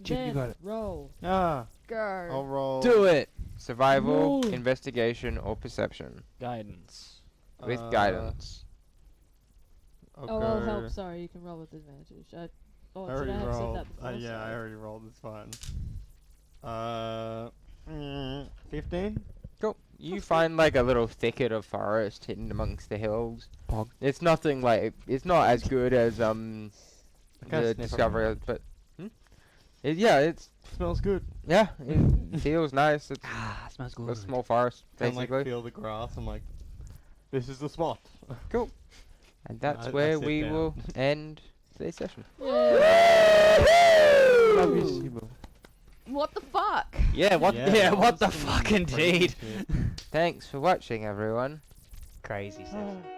Jim, you Jen, got it. roll. Ah, Go. I'll roll. Do it. Survival, No. investigation, or perception. Guidance. With guidance. I'll Oh, I'll go- help. Sorry, you can roll with advantage. I Should already I have said rolled. that before? Yeah, I Sorry. already rolled. It's fine. 15. Cool. You find like a little thicket of forest hidden amongst the hills. Bog. It's nothing like it's not as good as I can't the sniff discovery, around. but yeah, it's Smells good. yeah, it feels nice. It's Ah, smells a good. small forest Can basically, like feel the grass. I'm like, this is the spot. and that's I where sit we down. will end today's session. Love you, Simo. What the fuck? Yeah, what? Yeah, Yeah, that what the was some fuck, crazy indeed. shit. Thanks for watching, everyone. Crazy stuff. Ah.